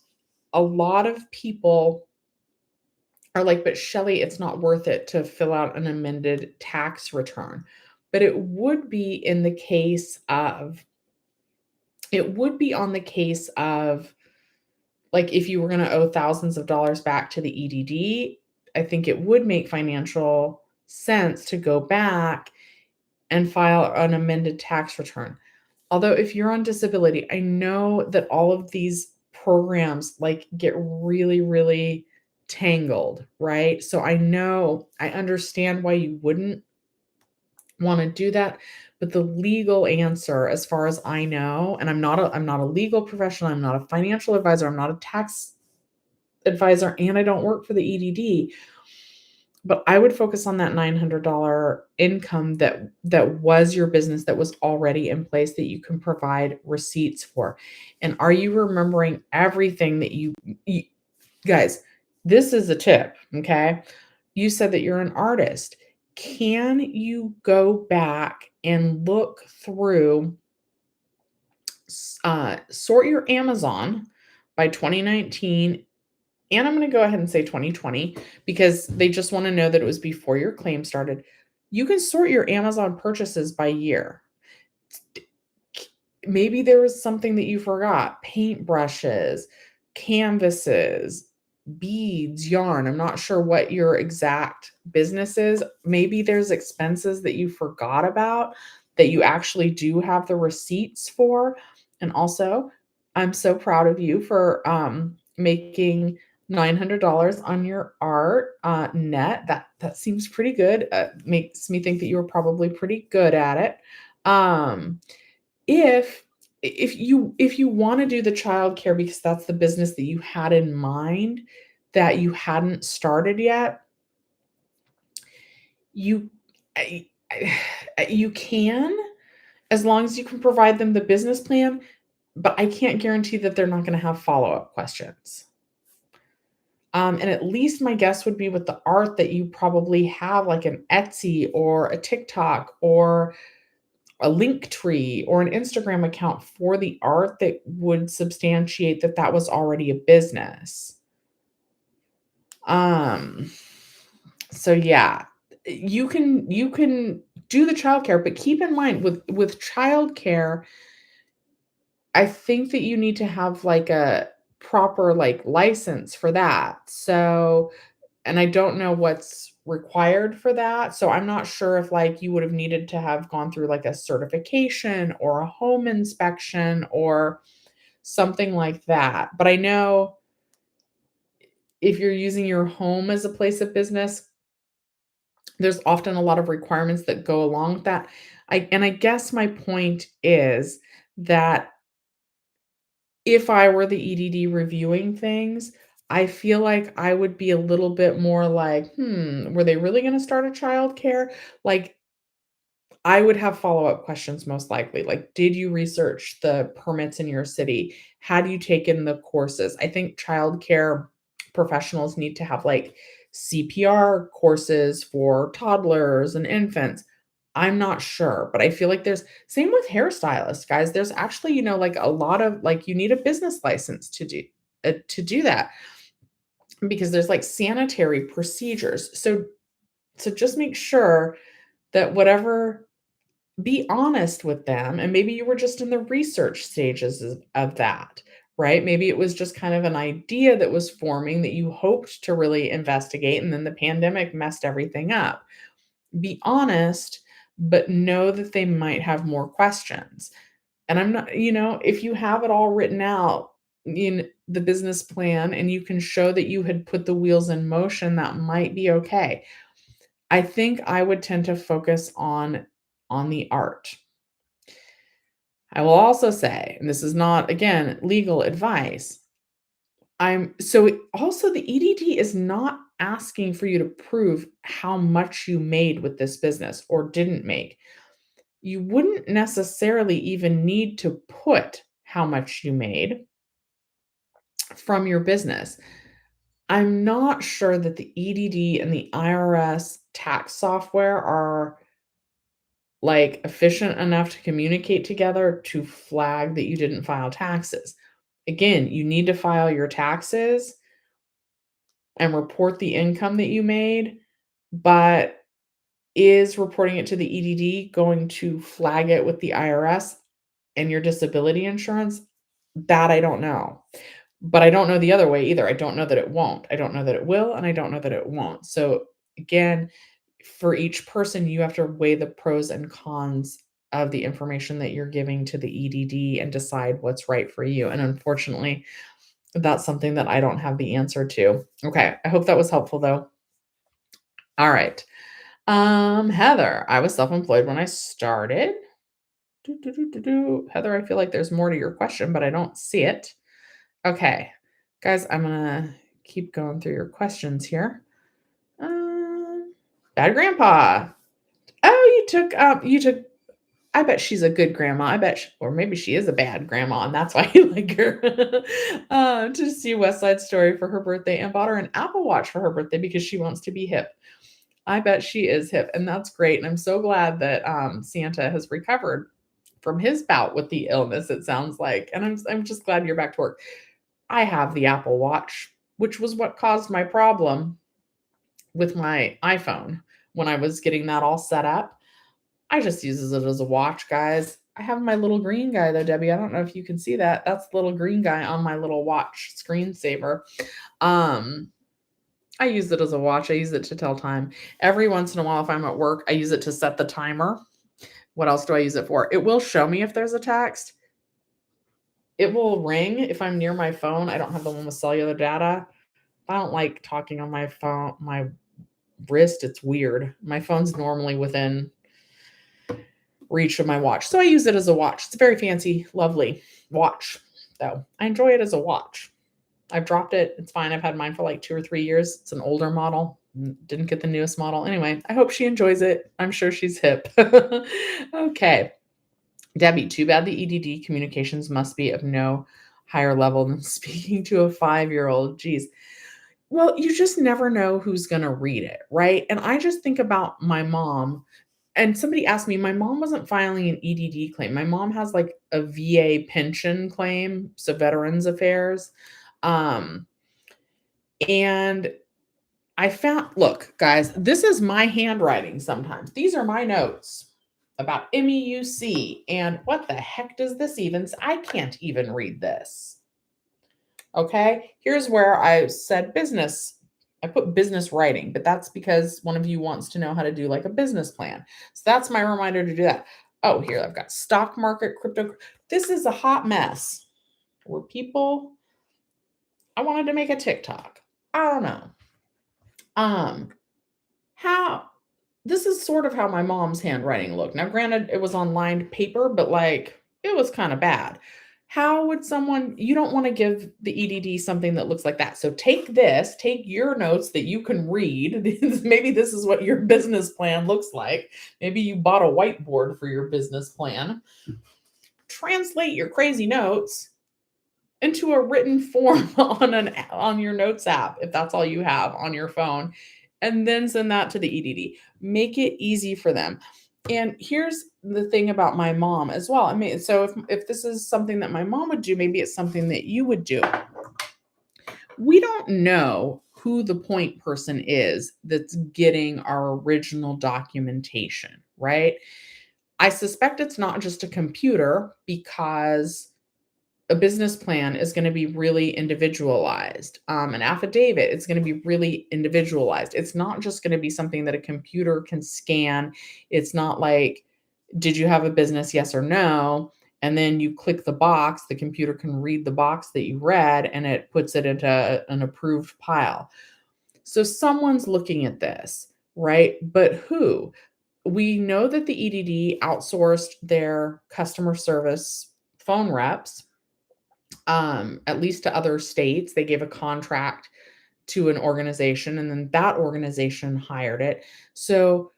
a lot of people are like, but Shelly, it's not worth it to fill out an amended tax return. But it would be on the case of like if you were going to owe thousands of dollars back to the EDD, I think it would make financial sense to go back and file an amended tax return. Although if you're on disability, I know that all of these programs like get really, really tangled, right? So I understand why you wouldn't want to do that, but the legal answer, as far as I know, and I'm not a legal professional, I'm not a financial advisor, I'm not a tax advisor and I don't work for the EDD, but I would focus on that $900 income that was your business that was already in place that you can provide receipts for. And are you remembering everything that you guys, this is a tip, okay? You said that you're an artist. Can you go back and look through, sort your Amazon by 2019, and I'm going to go ahead and say 2020 because they just want to know that it was before your claim started. You can sort your Amazon purchases by year. Maybe there was something that you forgot: paintbrushes, canvases, beads, yarn. I'm not sure what your exact business is. Maybe there's expenses that you forgot about that you actually do have the receipts for. And also, I'm so proud of you for making $900 on your art net. That seems pretty good. Makes me think that you were probably pretty good at it. Um, if if you wanna do the childcare because that's the business that you had in mind that you hadn't started yet, you I you can, as long as you can provide them the business plan, but I can't guarantee that they're not gonna have follow-up questions. And at least my guess would be with the art that you probably have, like, an Etsy or a TikTok or a link tree or an Instagram account for the art that would substantiate that that was already a business. Um, so yeah, you can do the childcare, but keep in mind with childcare, I think that you need to have like a proper like license for that. So, and I don't know what's required for that. So I'm not sure if like you would have needed to have gone through like a certification or a home inspection or something like that. But I know if you're using your home as a place of business, there's often a lot of requirements that go along with that. I guess my point is that if I were the EDD reviewing things, I feel like I would be a little bit more like, were they really going to start a childcare? Like, I would have follow-up questions most likely. Like, did you research the permits in your city? Had you taken the courses? I think childcare professionals need to have like CPR courses for toddlers and infants. I'm not sure, but I feel like there's same with hairstylists, guys. There's actually, like a lot of like you need a business license to do that because there's like sanitary procedures. So just make sure that whatever be honest with them, and maybe you were just in the research stages of that, right? Maybe it was just kind of an idea that was forming that you hoped to really investigate, and then the pandemic messed everything up. Be honest, but know that they might have more questions. And I'm not, if you have it all written out in the business plan and you can show that you had put the wheels in motion, that might be okay. I think I would tend to focus on the art. I will also say, and this is not, again, legal advice. Also the EDD is not asking for you to prove how much you made with this business or didn't make. You wouldn't necessarily even need to put how much you made from your business. I'm not sure that the EDD and the IRS tax software are like efficient enough to communicate together to flag that you didn't file taxes. Again, you need to file your taxes and report the income that you made, but is reporting it to the EDD going to flag it with the IRS and your disability insurance? That I don't know. But I don't know the other way either. I don't know that it won't. I don't know that it will, and I don't know that it won't. So again, for each person, you have to weigh the pros and cons of the information that you're giving to the EDD and decide what's right for you. And unfortunately, that's something that I don't have the answer to. Okay, I hope that was helpful though. All right. Heather, I was self-employed when I started. Heather, I feel like there's more to your question, but I don't see it. Okay. Guys, I'm gonna keep going through your questions here. Bad grandpa. Oh, you took, I bet she's a good grandma. Or maybe she is a bad grandma, and that's why you like her. To see West Side Story for her birthday and bought her an Apple Watch for her birthday because she wants to be hip. I bet she is hip, and that's great. And I'm so glad that Santa has recovered from his bout with the illness, it sounds like. And I'm just glad you're back to work. I have the Apple Watch, which was what caused my problem with my iPhone when I was getting that all set up. I just uses it as a watch, guys. I have my little green guy though, Debbie. I don't know if you can see that. That's the little green guy on my little watch screensaver. I use it as a watch. I use it to tell time. Every once in a while, if I'm at work, I use it to set the timer. What else do I use it for? It will show me if there's a text. It will ring if I'm near my phone. I don't have the one with cellular data. I don't like talking on my phone, my wrist. It's weird. My phone's normally within reach of my watch. So I use it as a watch. It's a very fancy, lovely watch, though. I enjoy it as a watch. I've dropped it. It's fine. I've had mine for like 2 or 3 years. It's an older model. Didn't get the newest model. Anyway, I hope she enjoys it. I'm sure she's hip. Okay. Debbie, too bad the EDD communications must be of no higher level than speaking to a 5-year-old. Geez. Well, you just never know who's going to read it, right? And I just think about my mom. And somebody asked me, my mom wasn't filing an EDD claim. My mom has like a VA pension claim, so Veterans Affairs. And I found, look, guys, this is my handwriting sometimes. These are my notes about MEUC. And what the heck does this even, I can't even read this. Okay, here's where I said business. I put business writing, but that's because one of you wants to know how to do like a business plan. So that's my reminder to do that. Oh, here I've got stock market, crypto. This is a hot mess where people, I wanted to make a TikTok. I don't know. How, this is sort of how my mom's handwriting looked. Now, granted, it was on lined paper, but like it was kind of bad. How would someone, you don't want to give the EDD something that looks like that. So take your notes that you can read. Maybe this is what your business plan looks like. Maybe you bought a whiteboard for your business plan. Translate your crazy notes into a written form on your notes app, if that's all you have on your phone, and then send that to the EDD. Make it easy for them. And here's the thing about my mom as well. I mean, so if this is something that my mom would do, maybe it's something that you would do. We don't know who the point person is that's getting our original documentation, right? I suspect it's not just a computer, because a business plan is going to be really individualized. An affidavit, it's going to be really individualized. It's not just going to be something that a computer can scan. It's not like, did you have a business? Yes or no. And then you click the box, the computer can read the box that you read and it puts it into an approved pile. So someone's looking at this, right? But who? We know that the EDD outsourced their customer service phone reps, at least to other states. They gave a contract to an organization, and then that organization hired it. So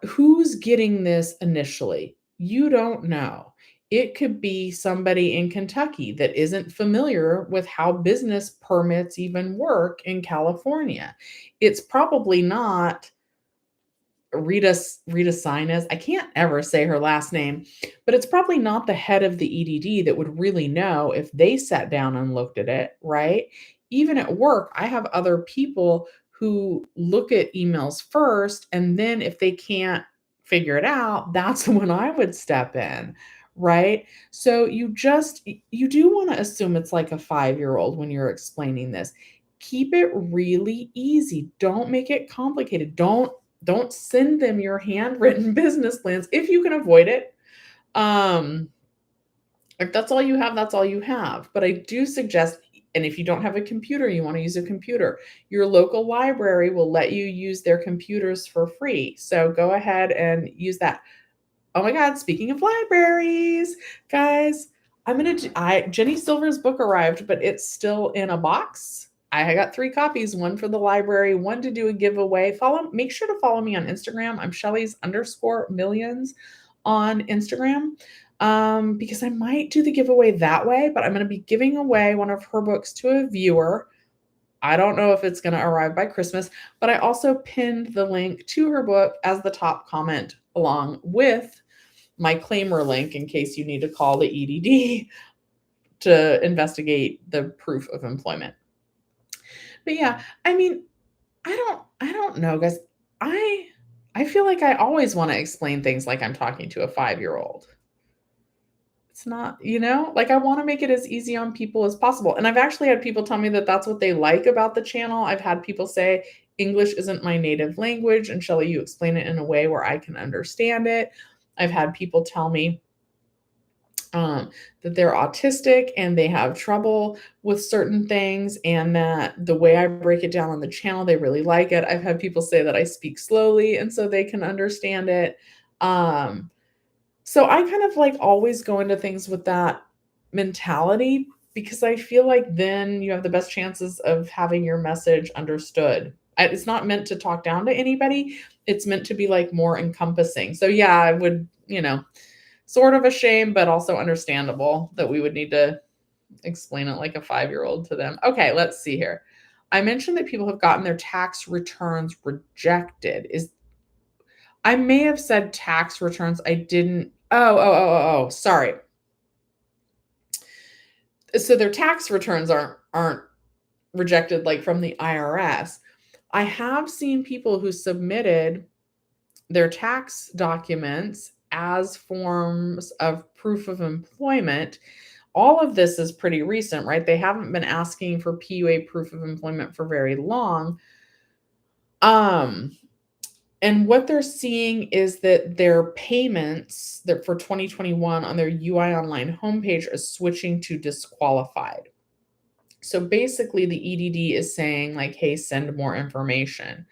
who's getting this initially? You don't know. It could be somebody in Kentucky that isn't familiar with how business permits even work in California. It's probably not Rita Sinus. I can't ever say her last name, but it's probably not the head of the EDD that would really know if they sat down and looked at it, right? Even at work, I have other people who look at emails first, and then if they can't figure it out, that's when I would step in, right? So you do want to assume it's like a 5-year-old when you're explaining this. Keep it really easy. Don't make it complicated. Don't send them your handwritten business plans if you can avoid it. If that's all you have, that's all you have. But I do suggest, and if you don't have a computer, you want to use a computer, your local library will let you use their computers for free. So go ahead and use that. Oh my God, speaking of libraries, guys, Jenny Silver's book arrived, but it's still in a box. I got 3 copies, one for the library, one to do a giveaway. Make sure to follow me on Instagram. I'm Shelly's_millions on Instagram. Because I might do the giveaway that way, but I'm going to be giving away one of her books to a viewer. I don't know if it's going to arrive by Christmas, but I also pinned the link to her book as the top comment along with my claimer link in case you need to call the EDD to investigate the proof of employment. But yeah, I mean, I don't know, guys. I feel like I always want to explain things like I'm talking to a 5-year-old. It's not, like I want to make it as easy on people as possible. And I've actually had people tell me that that's what they like about the channel. I've had people say English isn't my native language, and Shelly, you explain it in a way where I can understand it. I've had people tell me that they're autistic and they have trouble with certain things, and that the way I break it down on the channel, they really like it. I've had people say that I speak slowly and so they can understand it. So I kind of like always go into things with that mentality because I feel like then you have the best chances of having your message understood. It's not meant to talk down to anybody. It's meant to be like more encompassing. So yeah, I would, sort of a shame, but also understandable that we would need to explain it like a 5-year-old to them. Okay, let's see here. I mentioned that people have gotten their tax returns rejected. I may have said tax returns. I didn't. Oh, sorry. So their tax returns aren't rejected like from the IRS. I have seen people who submitted their tax documents as forms of proof of employment. All of this is pretty recent, right? They haven't been asking for PUA proof of employment for very long. And what they're seeing is that their payments that for 2021 on their UI online homepage are switching to disqualified. So basically the EDD is saying like, hey, send more information.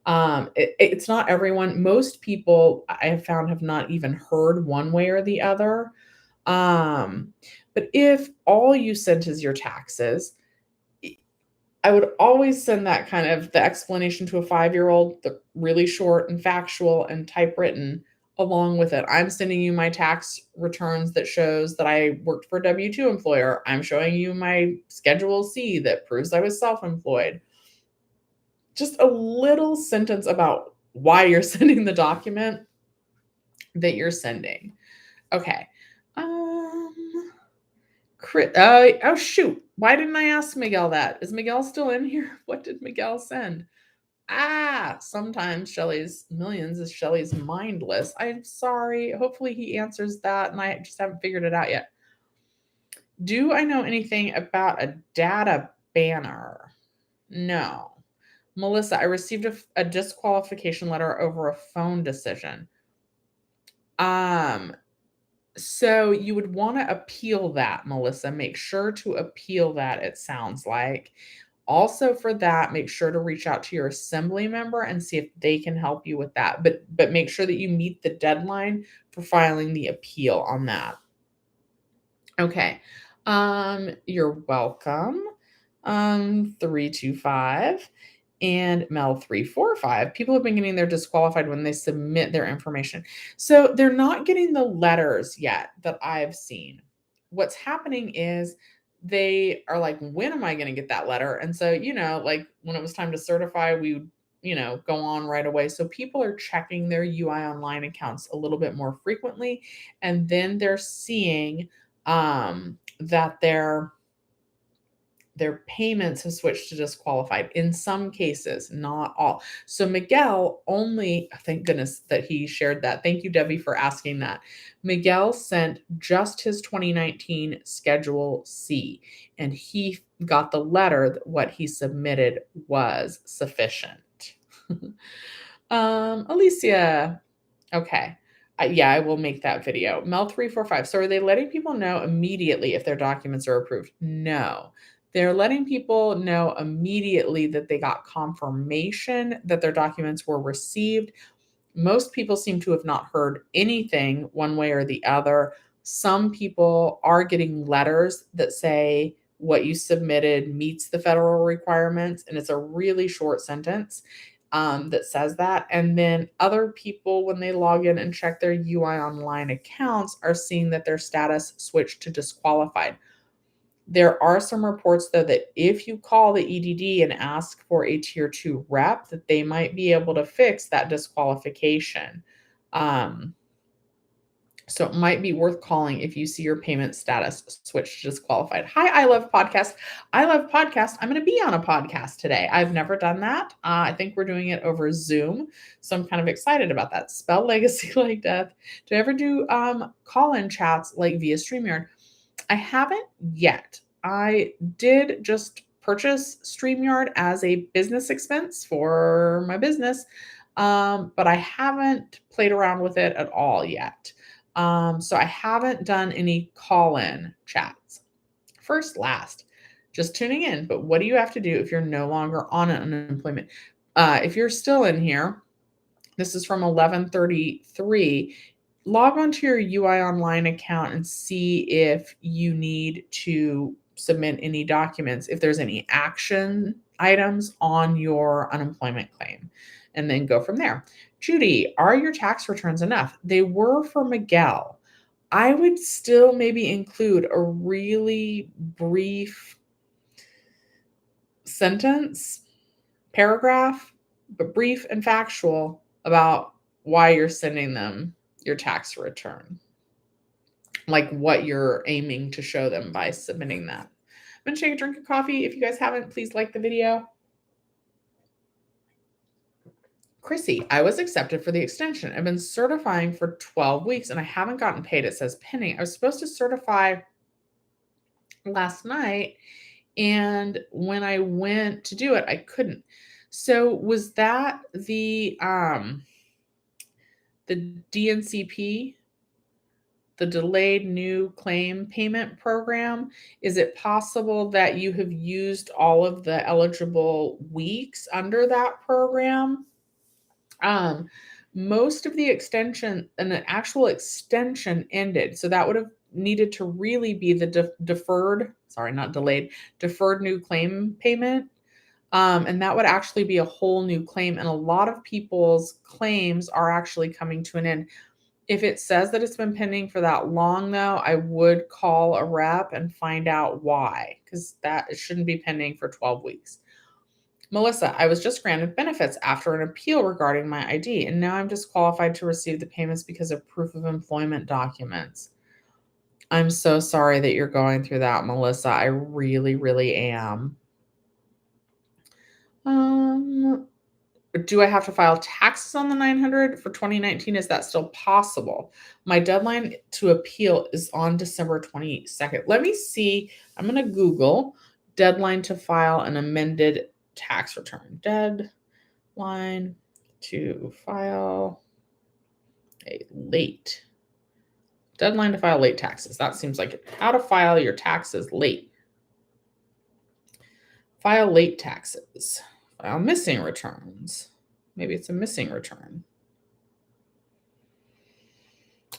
It's not everyone. Most people I have found have not even heard one way or the other. But if all you sent is your taxes, I would always send that kind of the explanation to a 5-year-old, the really short and factual and typewritten along with it. I'm sending you my tax returns that shows that I worked for a W-2 employer. I'm showing you my Schedule C that proves I was self-employed. Just a little sentence about why you're sending the document that you're sending. Okay. Oh shoot. Why didn't I ask Miguel that? Is Miguel still in here? What did Miguel send? Sometimes Shelly's millions is Shelly's mindless. I'm sorry. Hopefully he answers that and I just haven't figured it out yet. Do I know anything about a data banner? No. Melissa, I received a disqualification letter over a phone decision. So you would want to appeal that, Melissa. Make sure to appeal that, it sounds like. Also for that, make sure to reach out to your assembly member and see if they can help you with that. But make sure that you meet the deadline for filing the appeal on that. Okay. You're welcome. 325 and Mel 345. People have been getting their disqualified when they submit their information. So they're not getting the letters yet that I've seen. What's happening is they are like, when am I going to get that letter? And so, like when it was time to certify, we would, go on right away. So people are checking their UI online accounts a little bit more frequently. And then they're seeing that their payments have switched to disqualified in some cases, not all. So Miguel only, thank goodness that he shared that. Thank you, Debbie, for asking that. Miguel sent just his 2019 Schedule C, and he got the letter that what he submitted was sufficient. Alicia, okay. Yeah, I will make that video. Mel 345. So are they letting people know immediately if their documents are approved? No. They're letting people know immediately that they got confirmation that their documents were received. Most people seem to have not heard anything one way or the other. Some people are getting letters that say, what you submitted meets the federal requirements. And it's a really short sentence that says that. And then other people, when they log in and check their UI online accounts, are seeing that their status switched to disqualified. There are some reports, though, that if you call the EDD and ask for a tier 2 rep, that they might be able to fix that disqualification. So it might be worth calling if you see your payment status switch to disqualified. Hi, I love podcasts. I love podcasts. I'm going to be on a podcast today. I've never done that. I think we're doing it over Zoom. So I'm kind of excited about that. Spell legacy like death. Do I ever do call-in chats like via StreamYard? I haven't yet. I did just purchase StreamYard as a business expense for my business, but I haven't played around with it at all yet. So I haven't done any call-in chats. First, last, just tuning in. But what do you have to do if you're no longer on unemployment? If you're still in here, this is from 11:33. Log onto your UI online account and see if you need to submit any documents, if there's any action items on your unemployment claim, and then go from there. Judy, are your tax returns enough? They were for Miguel. I would still maybe include a really brief sentence, paragraph, but brief and factual about why you're sending them your tax return, like what you're aiming to show them by submitting that. I'm going to take a drink of coffee. If you guys haven't, please like the video. Chrissy, I was accepted for the extension. I've been certifying for 12 weeks and I haven't gotten paid. It says pending. I was supposed to certify last night, and when I went to do it, I couldn't. So was that the DNCP, the delayed new claim payment program? Is it possible that you have used all of the eligible weeks under that program? Most of the extension and the actual extension ended. So that would have needed to really be the deferred new claim payment. And that would actually be a whole new claim. And a lot of people's claims are actually coming to an end. If it says that it's been pending for that long, though, I would call a rep and find out why, because it shouldn't be pending for 12 weeks. Melissa, I was just granted benefits after an appeal regarding my ID, and now I'm disqualified to receive the payments because of proof of employment documents. I'm so sorry that you're going through that, Melissa. I really, really am. Do I have to file taxes on the $900 for 2019? Is that still possible? My deadline to appeal is on December 22nd. Let me see. I'm going to Google deadline to file an amended tax return. Deadline to file deadline to file late taxes. That seems like it. How to file your taxes late. File late taxes. File missing returns. Maybe it's a missing return.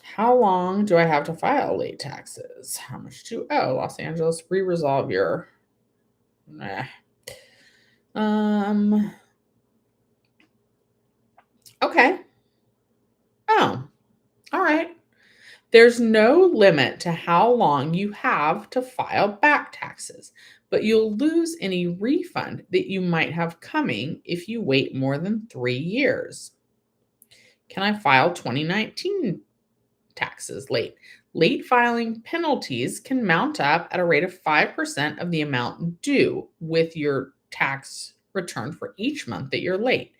How long do I have to file late taxes? How much to owe? Los Angeles, re-resolve your... Okay. Oh, all right. There's no limit to how long you have to file back taxes, but you'll lose any refund that you might have coming if you wait more than 3 years. Can I file 2019 taxes late? Late filing penalties can mount up at a rate of 5% of the amount due with your tax return for each month that you're late.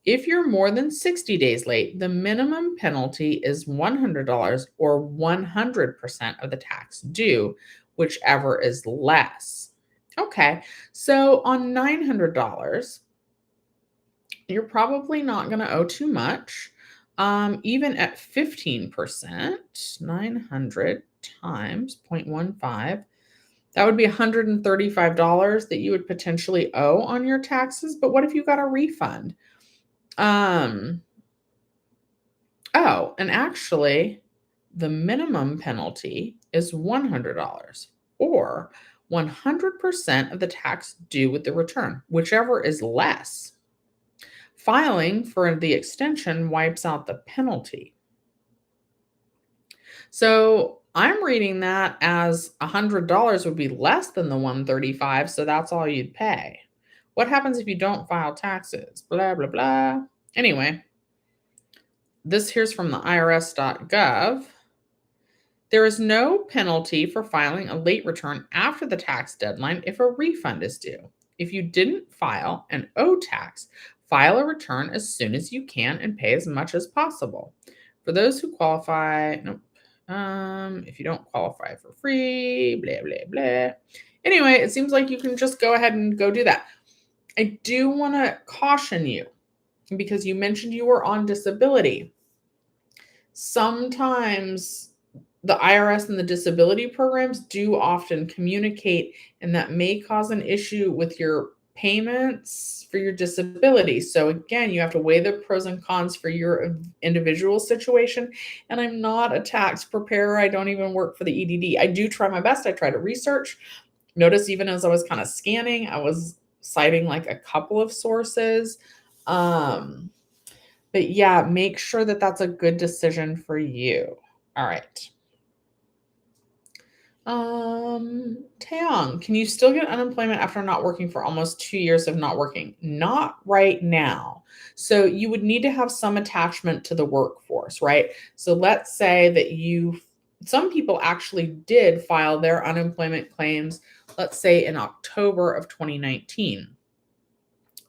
If you're more than 60 days late, the minimum penalty is $100 or 100% of the tax due, whichever is less. Okay, so on $900, you're probably not going to owe too much. Even at 15%, 900 times 0.15, that would be $135 that you would potentially owe on your taxes. But what if you got a refund? And actually, the minimum penalty is $100, or 100% of the tax due with the return, whichever is less. Filing for the extension wipes out the penalty. So I'm reading that as $100 would be less than the $135, so that's all you'd pay. What happens if you don't file taxes? Blah, blah, blah. Anyway, this here's from the irs.gov. There is no penalty for filing a late return after the tax deadline if a refund is due. If you didn't file and owe tax, file a return as soon as you can and pay as much as possible. For those who qualify, nope. If you don't qualify for free, blah, blah, blah. Anyway, it seems like you can just go ahead and go do that. I do want to caution you because you mentioned you were on disability. Sometimes the IRS and the disability programs do often communicate, and that may cause an issue with your payments for your disability. So again, you have to weigh the pros and cons for your individual situation. And I'm not a tax preparer. I don't even work for the EDD. I do try my best. I try to research. Notice even as I was kind of scanning, I was citing like a couple of sources. But yeah, make sure that that's a good decision for you. All right. Taeyong, can you still get unemployment after not working for almost 2 years of not working? Not right now. So you would need to have some attachment to the workforce, right? So let's say that some people actually did file their unemployment claims, let's say in October of 2019.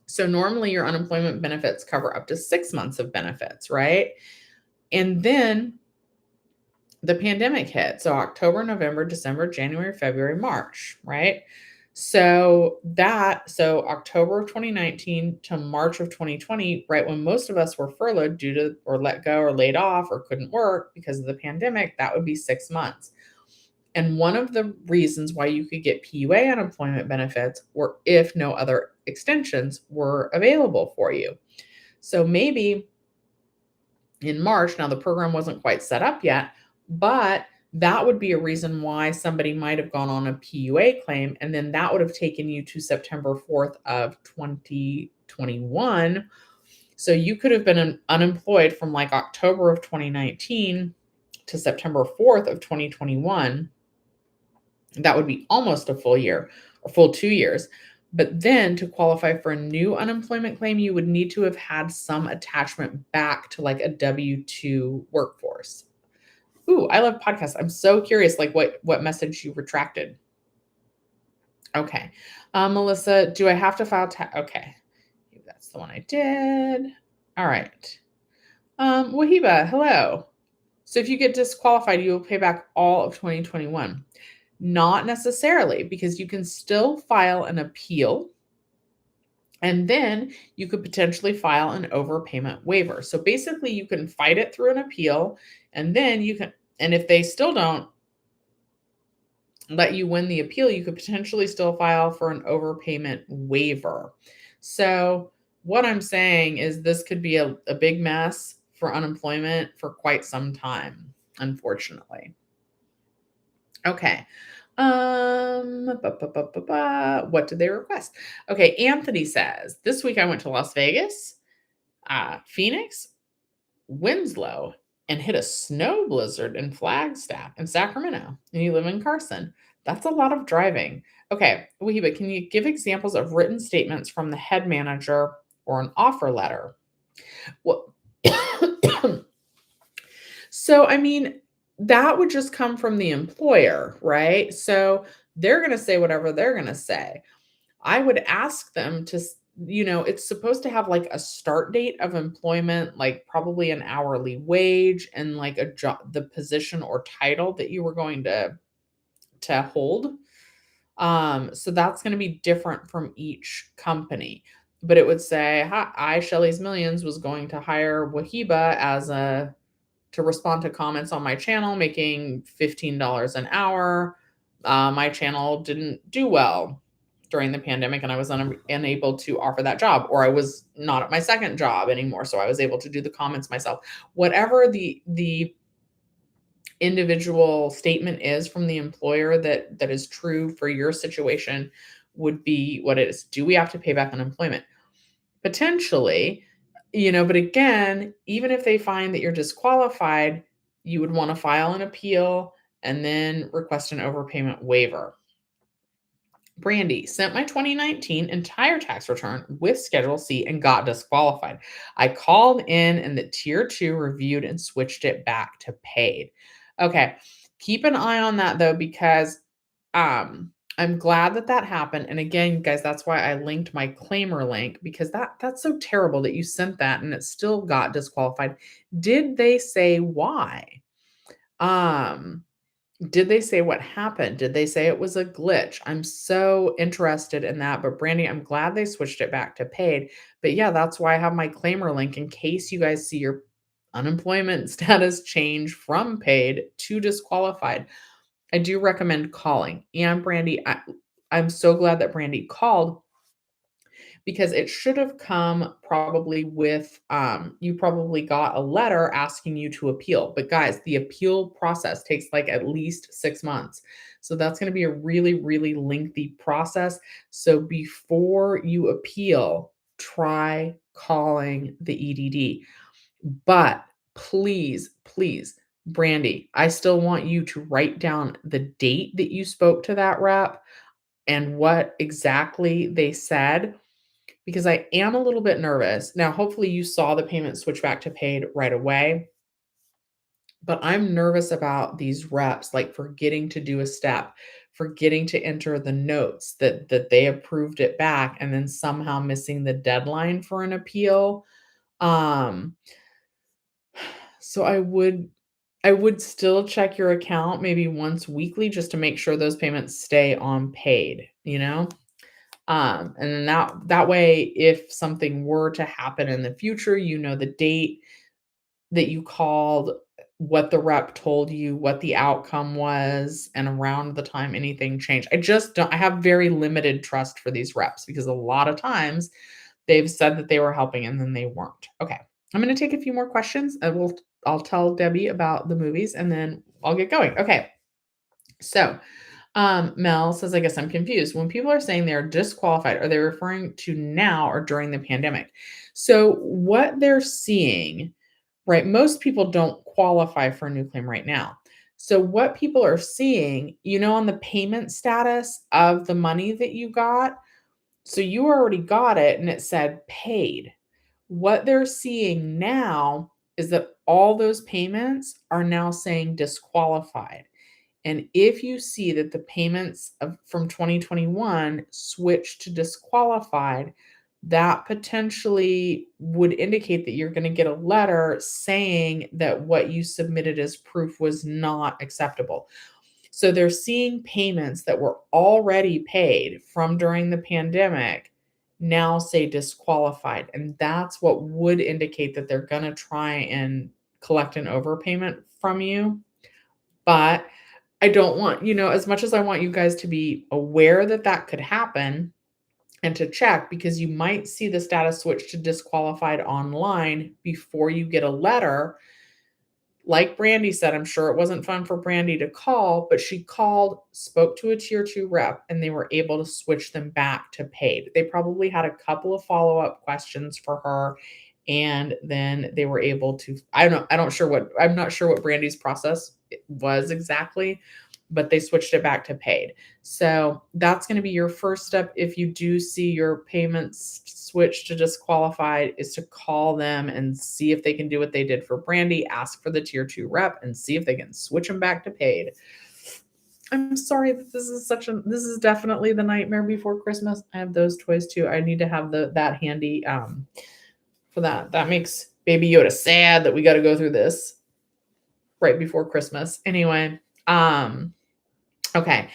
So normally your unemployment benefits cover up to 6 months of benefits, right? And then the pandemic hit. So October, November, December, January, February, March, right? So October of 2019 to March of 2020, right when most of us were furloughed due to or let go or laid off or couldn't work because of the pandemic, that would be 6 months. And one of the reasons why you could get PUA unemployment benefits were if no other extensions were available for you. So maybe in March, now the program wasn't quite set up yet, but that would be a reason why somebody might have gone on a PUA claim, and then that would have taken you to September 4th of 2021. So you could have been unemployed from like October of 2019 to September 4th of 2021. That would be almost a full year, or full 2 years. But then to qualify for a new unemployment claim, you would need to have had some attachment back to like a W-2 workforce. Ooh, I love podcasts. I'm so curious, like what message you retracted. Okay. Melissa, do I have to file tax? Okay. That's the one I did. All right. Wahiba, hello. So if you get disqualified, you will pay back all of 2021. Not necessarily, because you can still file an appeal, and then you could potentially file an overpayment waiver. So basically you can fight it through an appeal, and then and if they still don't let you win the appeal, you could potentially still file for an overpayment waiver. So what I'm saying is this could be a big mess for unemployment for quite some time, unfortunately. Okay. What did they request? Okay, Anthony says, this week I went to Las Vegas, Phoenix, Winslow, and hit a snow blizzard in Flagstaff and Sacramento, and you live in Carson. That's a lot of driving. Okay, Wahiba, can you give examples of written statements from the head manager or an offer letter? Well, so, I mean, that would just come from the employer, right? So they're going to say whatever they're going to say. I would ask them to, it's supposed to have like a start date of employment, like probably an hourly wage and like a job, the position or title that you were going to hold. So that's going to be different from each company. But it would say, hi, Shelly's Millions was going to hire Wahiba to respond to comments on my channel, making $15 an hour. My channel didn't do well during the pandemic, and I was unable to offer that job, or I was not at my second job anymore, so I was able to do the comments myself. Whatever the individual statement is from the employer that is true for your situation would be what it is. Do we have to pay back unemployment? Potentially, but again, even if they find that you're disqualified, you would want to file an appeal and then request an overpayment waiver. Brandy sent my 2019 entire tax return with Schedule C and got disqualified. I called in and the tier 2 reviewed and switched it back to paid. Okay. Keep an eye on that though, because I'm glad that happened. And again, guys, that's why I linked my claimer link, because that's so terrible that you sent that and it still got disqualified. Did they say why? Did they say what happened? Did they say it was a glitch? I'm so interested in that. But Brandy, I'm glad they switched it back to paid. But yeah, that's why I have my claimer link in case you guys see your unemployment status change from paid to disqualified. I do recommend calling. And Brandy, I'm so glad that Brandy called, because it should have come probably with, you probably got a letter asking you to appeal. But guys, the appeal process takes like at least 6 months. So that's going to be a really, really lengthy process. So before you appeal, try calling the EDD. But please, please, Brandy, I still want you to write down the date that you spoke to that rep and what exactly they said, because I am a little bit nervous. Now, hopefully you saw the payment switch back to paid right away, but I'm nervous about these reps, like forgetting to do a step, forgetting to enter the notes that they approved it back, and then somehow missing the deadline for an appeal. Um, so I would still check your account maybe once weekly just to make sure those payments stay on paid. And then that way, if something were to happen in the future, the date that you called, what the rep told you, what the outcome was, and around the time anything changed. I have very limited trust for these reps, because a lot of times they've said that they were helping and then they weren't. Okay. I'm going to take a few more questions. I'll tell Debbie about the movies and then I'll get going. Okay. So, Mel says, I guess I'm confused. When people are saying they're disqualified, are they referring to now or during the pandemic? So, what they're seeing, right? Most people don't qualify for a new claim right now. So, what people are seeing, on the payment status of the money that you got, so you already got it and it said paid. What they're seeing now is that all those payments are now saying disqualified. And if you see that the payments from 2021 switch to disqualified, that potentially would indicate that you're going to get a letter saying that what you submitted as proof was not acceptable. So they're seeing payments that were already paid from during the pandemic now say disqualified. And that's what would indicate that they're going to try and collect an overpayment from you. But I don't want, as much as I want you guys to be aware that could happen and to check, because you might see the status switch to disqualified online before you get a letter. Like Brandy said, I'm sure it wasn't fun for Brandy to call, but she called, spoke to a tier 2 rep, and they were able to switch them back to paid. They probably had a couple of follow-up questions for her, and then they were able to, I'm not sure what Brandy's process was exactly, but they switched it back to paid. So that's going to be your first step. If you do see your payments switch to disqualified, is to call them and see if they can do what they did for Brandy, ask for the tier 2 rep and see if they can switch them back to paid. I'm sorry that this is definitely the nightmare before Christmas. I have those toys too. I need to have that handy for that. That makes Baby Yoda sad that we got to go through this right before Christmas. Anyway, okay.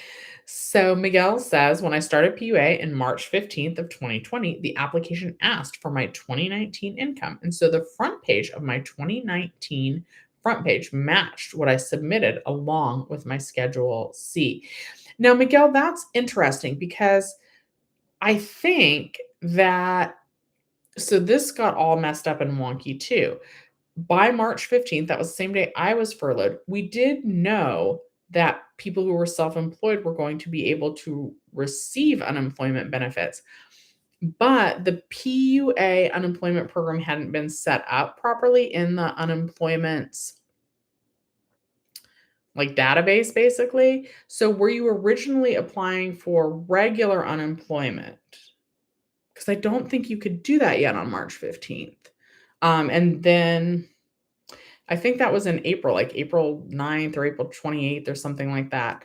So Miguel says, when I started PUA in March 15th of 2020, the application asked for my 2019 income. And so the front page of my 2019 front page matched what I submitted along with my Schedule C. Now, Miguel, that's interesting, because I think that, so this got all messed up and wonky too. by March 15th, that was the same day I was furloughed, we did know that people who were self-employed were going to be able to receive unemployment benefits. But the PUA unemployment program hadn't been set up properly in the unemployment's like database, basically. So were you originally applying for regular unemployment? Because I don't think you could do that yet on March 15th. And then I think that was in April, like April 9th or April 28th or something like that.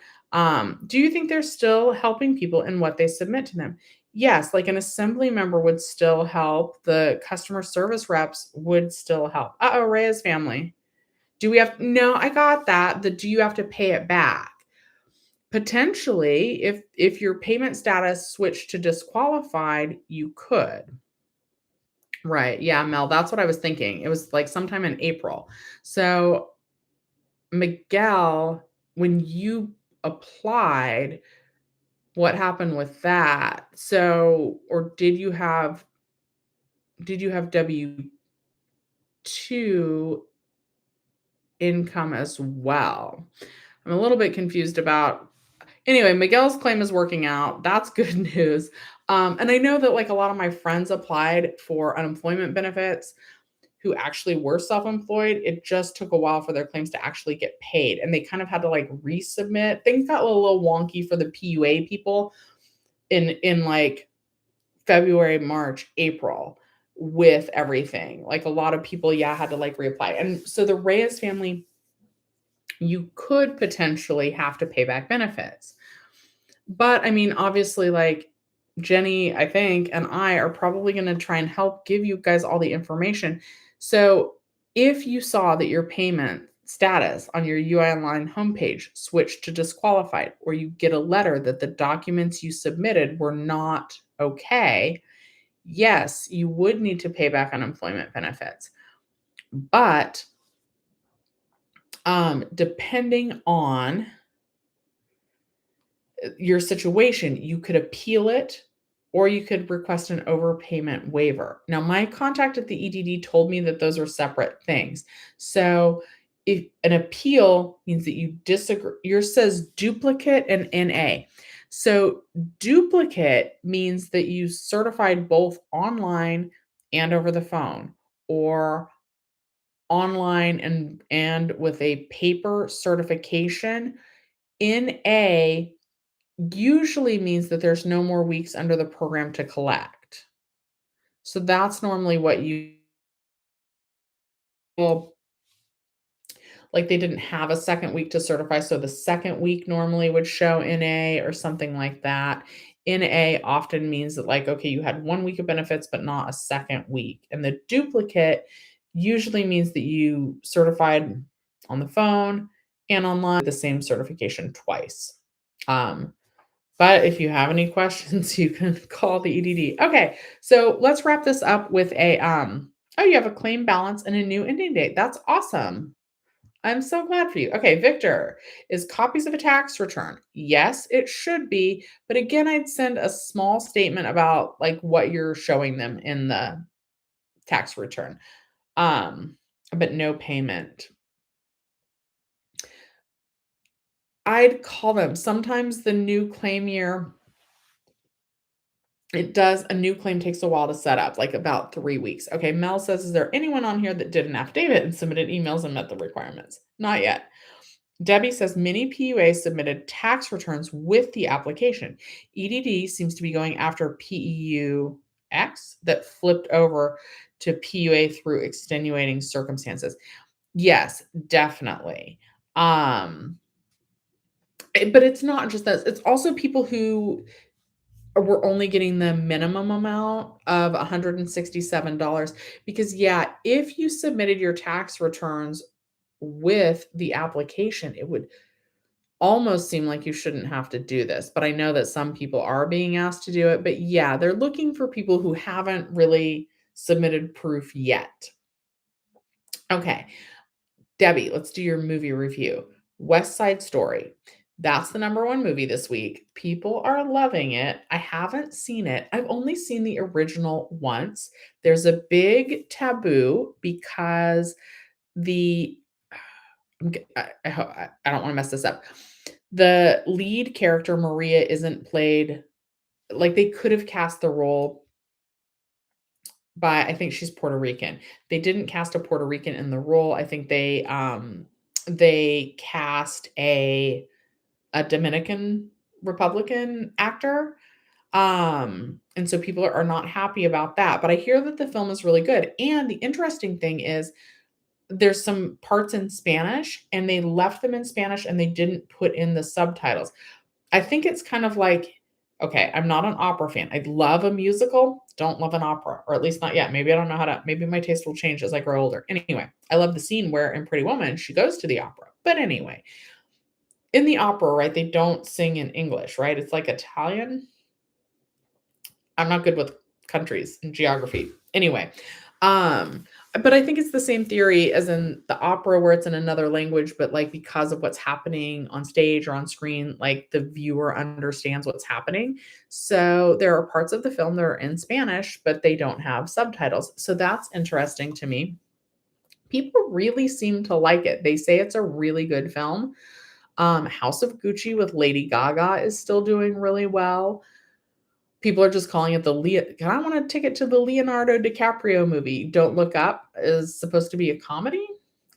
Do you think they're still helping people in what they submit to them? Yes, like an assembly member would still help. The customer service reps would still help. Uh-oh, Rhea's family. Do we have no, I got that. Do you have to pay it back? Potentially, if your payment status switched to disqualified, you could. Right. Yeah, Mel, that's what I was thinking. It was like sometime in April. So, Miguel, when you applied, what happened with that? So, or did you have W-2 income as well? I'm a little bit confused about. Anyway, Miguel's claim is working out. That's good news. And I know that like a lot of my friends applied for unemployment benefits who actually were self-employed. It just took a while for their claims to actually get paid. And they kind of had to like resubmit. Things got a little wonky for the PUA people in like February, March, April with everything. Like a lot of people, yeah, had to like reapply. And so the Reyes family, you could potentially have to pay back benefits. But I mean, obviously, like Jenny, I think, and I are probably going to try and help give you guys all the information. So if you saw that your payment status on your UI Online homepage switched to disqualified, or you get a letter that the documents you submitted were not okay, yes, you would need to pay back unemployment benefits. But depending on your situation, you could appeal it or you could request an overpayment waiver. Now, my contact at the EDD told me that those are separate things. So, if an appeal means that you disagree, yours says duplicate and NA. So, duplicate means that you certified both online and over the phone, or online and with a paper certification. NA usually means that there's no more weeks under the program to collect. So that's normally what you will, like they didn't have a second week to certify. So the second week normally would show NA or something like that. NA often means that like, okay, you had 1 week of benefits, but not a second week. And the duplicate usually means that you certified on the phone and online the same certification twice. But if you have any questions, you can call the EDD. Okay, so let's wrap this up with a, oh, you have a claim balance and a new ending date. That's awesome. I'm so glad for you. Okay, Victor, is copies of a tax return? Yes, it should be. But again, I'd send a small statement about like what you're showing them in the tax return. But no payment. I'd call them. Sometimes the new claim year, it does. A new claim takes a while to set up, like about 3 weeks. Okay, Mel says, is there anyone on here that did an affidavit and submitted emails and met the requirements? Not yet. Debbie says many PUA submitted tax returns with the application. EDD seems to be going after PEUX that flipped over to PUA through extenuating circumstances. Yes, definitely. But it's not just that. It's also people who we're only getting the minimum amount of $167 because yeah, if you submitted your tax returns with the application, it would almost seem like you shouldn't have to do this. But I know that some people are being asked to do it. But yeah, they're looking for people who haven't really submitted proof yet. Okay, Debbie, let's do your movie review. West Side Story. That's the #1 movie this week. People are loving it. I haven't seen it. I've only seen the original once. There's a big taboo because the I don't want to mess this up. The lead character Maria isn't played like they could have cast the role by I think she's Puerto Rican. They didn't cast a Puerto Rican in the role. I think they cast a Dominican Republican actor. And so people are not happy about that. But I hear that the film is really good. And the interesting thing is there's some parts in Spanish and they left them in Spanish and they didn't put in the subtitles. I think it's kind of like, okay, I'm not an opera fan. I love a musical, don't love an opera, or at least not yet. Maybe I don't know how to, maybe my taste will change as I grow older. Anyway, I love the scene where in Pretty Woman, she goes to the opera. But anyway, in the opera, right, they don't sing in English, right? It's like Italian. I'm not good with countries and geography. Anyway, but I think it's the same theory as in the opera where it's in another language, but like because of what's happening on stage or on screen, like the viewer understands what's happening. So there are parts of the film that are in Spanish, but they don't have subtitles. So that's interesting to me. People really seem to like it. They say it's a really good film. House of Gucci with Lady Gaga is still doing really well. People are just calling it I want a ticket to the Leonardo DiCaprio movie. Don't Look Up is supposed to be a comedy,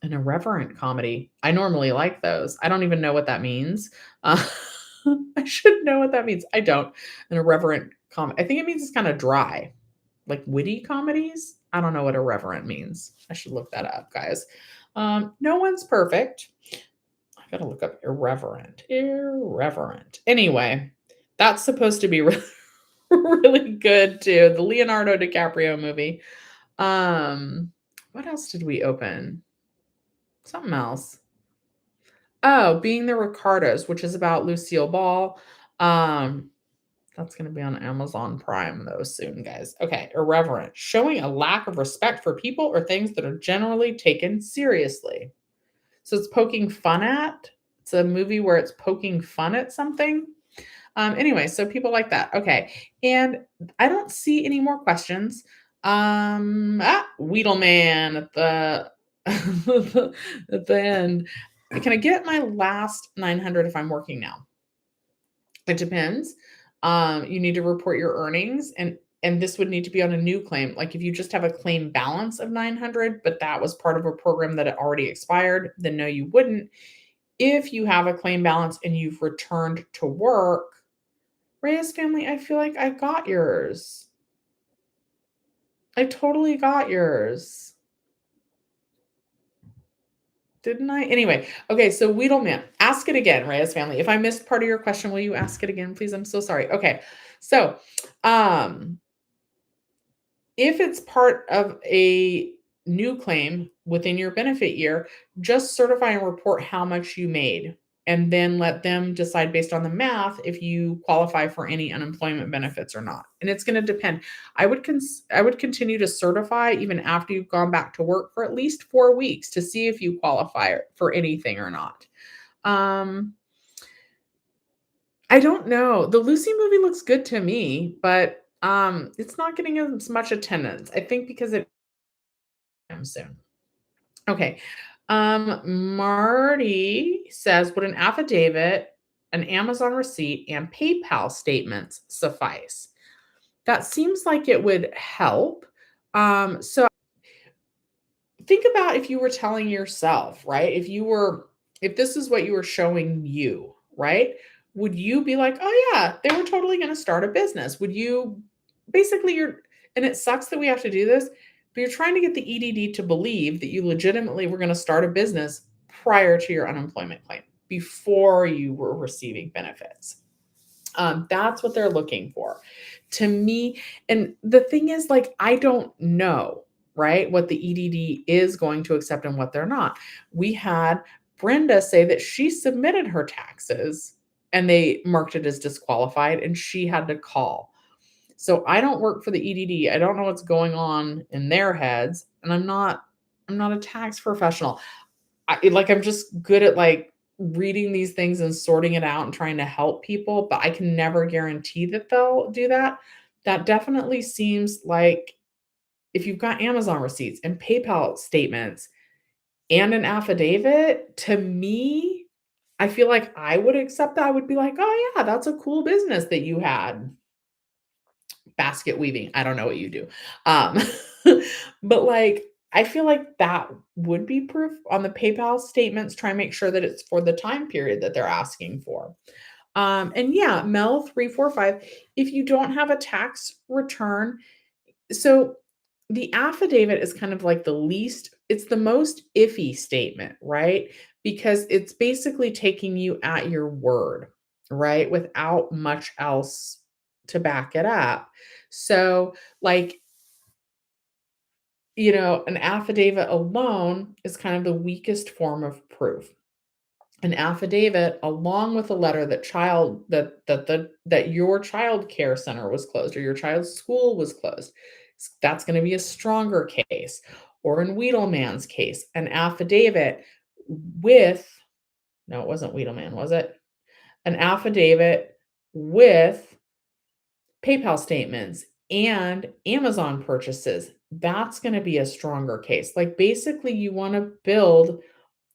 an irreverent comedy. I normally like those. I don't even know what that means. Uh, I should know what that means. I don't. An irreverent comedy. I think it means it's kind of dry, like witty comedies. I don't know what irreverent means. I should look that up, guys. No one's perfect. I gotta look up irreverent. Irreverent. Anyway, that's supposed to be really really good too. The Leonardo DiCaprio movie. What else did we open? Something else. Oh, Being the Ricardos, which is about Lucille Ball. That's going to be on Amazon Prime though soon, guys. Okay, irreverent, showing a lack of respect for people or things that are generally taken seriously. So it's poking fun at. It's a movie where it's poking fun at something. Anyway, so people like that. Okay. And I don't see any more questions. Weedleman at the at the end. Can I get my last 900 if I'm working now? It depends. You need to report your earnings and this would need to be on a new claim. Like if you just have a claim balance of 900, but that was part of a program that had already expired, then no, you wouldn't. If you have a claim balance and you've returned to work, Reyes family, I feel like I got yours. I totally got yours. Didn't I? Anyway, okay, so Weedleman, ask it again, Reyes family. If I missed part of your question, will you ask it again, please? I'm so sorry. Okay, so if it's part of a new claim within your benefit year, just certify and report how much you made and then let them decide based on the math if you qualify for any unemployment benefits or not. And it's going to depend. I would continue to certify even after you've gone back to work for at least 4 weeks to see if you qualify for anything or not. I don't know. The Lucy movie looks good to me, but it's not getting as much attendance. I think because it soon. Okay. Marty says, would an affidavit, an Amazon receipt, and PayPal statements suffice? That seems like it would help. So think about if you were telling yourself, right? If this is what you were showing you, right? Would you be like, oh yeah, they were totally going to start a business? Would you basically and it sucks that we have to do this, but you're trying to get the EDD to believe that you legitimately were going to start a business prior to your unemployment claim, before you were receiving benefits. That's what they're looking for. To me, and the thing is, like, I don't know, right, what the EDD is going to accept and what they're not. We had Brenda say that she submitted her taxes and they marked it as disqualified and she had to call. So I don't work for the EDD. I don't know what's going on in their heads, and I'm not a tax professional. I'm just good at like reading these things and sorting it out and trying to help people, but I can never guarantee that they'll do that. That definitely seems like if you've got Amazon receipts and PayPal statements, and an affidavit, to me, I feel like I would accept that. I would be like, "Oh, yeah, that's a cool business that you had." Basket weaving. I don't know what you do. Um, but, like, I feel like that would be proof on the PayPal statements. Try and make sure that it's for the time period that they're asking for. And yeah, Mel 345, if you don't have a tax return, so the affidavit is kind of like it's the most iffy statement, right? Because it's basically taking you at your word, right? Without much else to back it up. So, like, an affidavit alone is kind of the weakest form of proof. An affidavit along with a letter that your child care center was closed or your child's school was closed. That's going to be a stronger case. Or in Wiedelman's case, an affidavit with no, it wasn't Wiedelman, was it? An affidavit with PayPal statements and Amazon purchases. That's going to be a stronger case. Like, basically, you want to build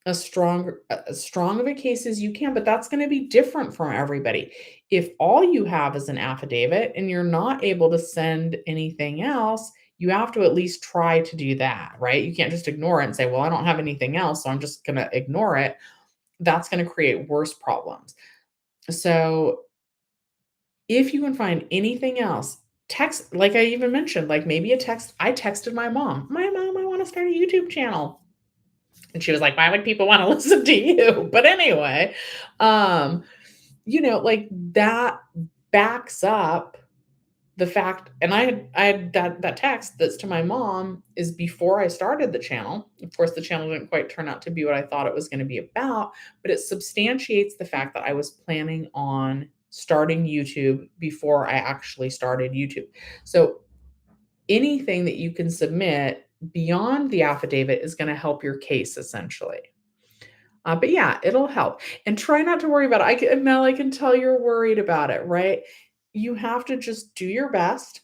as strong of a case as you can, but that's going to be different from everybody. If all you have is an affidavit and you're not able to send anything else, you have to at least try to do that, right? You can't just ignore it and say, well, I don't have anything else, so I'm just going to ignore it. That's going to create worse problems. So if you can find anything else, text, like I even mentioned, like maybe a text. I texted my mom, I want to start a YouTube channel. And she was like, "Why would people wanna listen to you?" But anyway, um, like, that backs up the fact, and I had that text that's to my mom is before I started the channel. Of course, the channel didn't quite turn out to be what I thought it was gonna be about, but it substantiates the fact that I was planning on starting YouTube before I actually started YouTube. So, anything that you can submit beyond the affidavit is gonna help your case, essentially. But yeah, it'll help. And try not to worry about it. Mel, I can tell you're worried about it, right? You have to just do your best,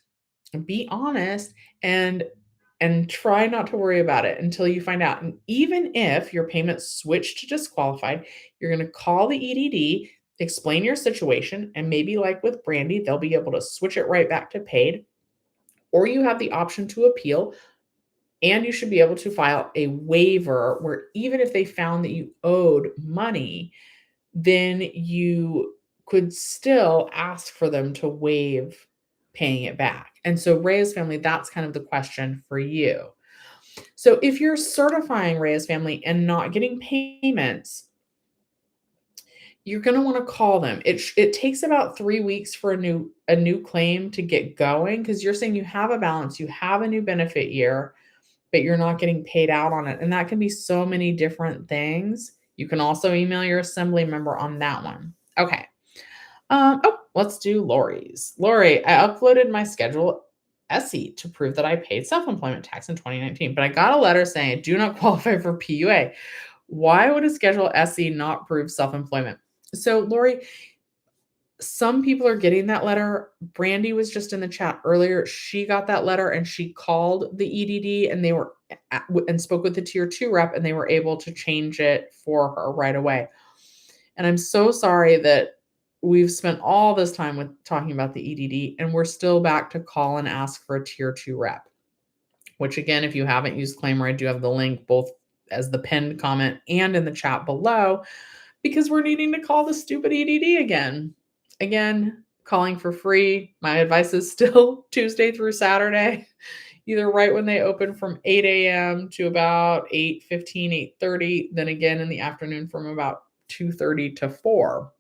be honest, and try not to worry about it until you find out. And even if your payments switch to disqualified, you're going to call the EDD, explain your situation, and maybe like with Brandy, they'll be able to switch it right back to paid. Or you have the option to appeal, and you should be able to file a waiver where even if they found that you owed money, then you could still ask for them to waive paying it back. And so Reyes family, that's kind of the question for you. So if you're certifying Reyes family and not getting payments, you're going to want to call them. It takes about 3 weeks for a new claim to get going, because you're saying you have a balance, you have a new benefit year, but you're not getting paid out on it. And that can be so many different things. You can also email your assembly member on that one. Okay. Let's do Lori's. Lori, I uploaded my Schedule SE to prove that I paid self-employment tax in 2019, but I got a letter saying I do not qualify for PUA. Why would a Schedule SE not prove self-employment? So, Lori, some people are getting that letter. Brandy was just in the chat earlier. She got that letter and she called the EDD and spoke with the tier 2 rep, and they were able to change it for her right away. And I'm so sorry that we've spent all this time with talking about the EDD and we're still back to call and ask for a tier 2 rep, which again, if you haven't used Claimer, I do have the link both as the pinned comment and in the chat below, because we're needing to call the stupid EDD again. Again, calling for free. My advice is still Tuesday through Saturday, either right when they open from 8 a.m. to about 8:15, 8:30, then again in the afternoon from about 2:30 to 4.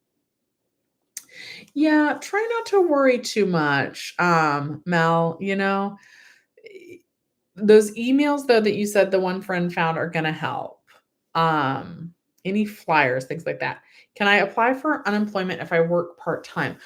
Yeah, try not to worry too much, Mel, those emails though that you said the one friend found are gonna help. Um, any flyers, things like that. Can I apply for unemployment if I work part-time?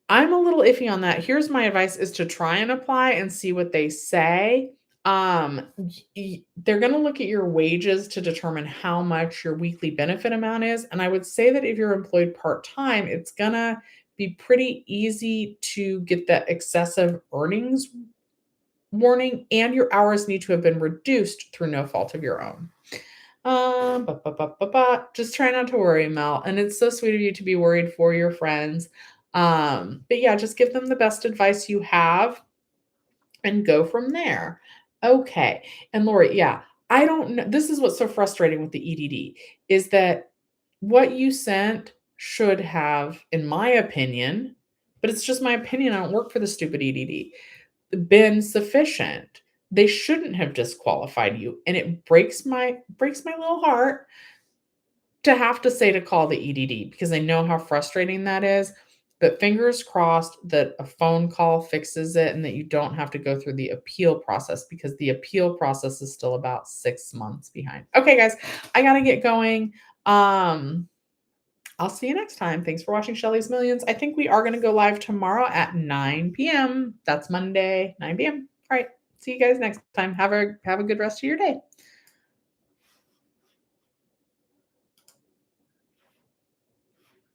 I'm a little iffy on that. Here's my advice is to try and apply and see what they say. They're going to look at your wages to determine how much your weekly benefit amount is. And I would say that if you're employed part-time, it's going to be pretty easy to get that excessive earnings warning, and your hours need to have been reduced through no fault of your own. Just try not to worry, Mel. And it's so sweet of you to be worried for your friends. But yeah, just give them the best advice you have and go from there. Okay. And Lori, yeah, I don't know. This is what's so frustrating with the EDD is that what you sent should have, in my opinion, but it's just my opinion. I don't work for the stupid EDD, been sufficient. They shouldn't have disqualified you. And it breaks my little heart to have to say to call the EDD because I know how frustrating that is. But fingers crossed that a phone call fixes it and that you don't have to go through the appeal process because the appeal process is still about 6 months behind. Okay, guys, I got to get going. I'll see you next time. Thanks for watching Shelly's Millions. I think we are going to go live tomorrow at 9 p.m. That's Monday, 9 p.m. All right. See you guys next time. Have a good rest of your day.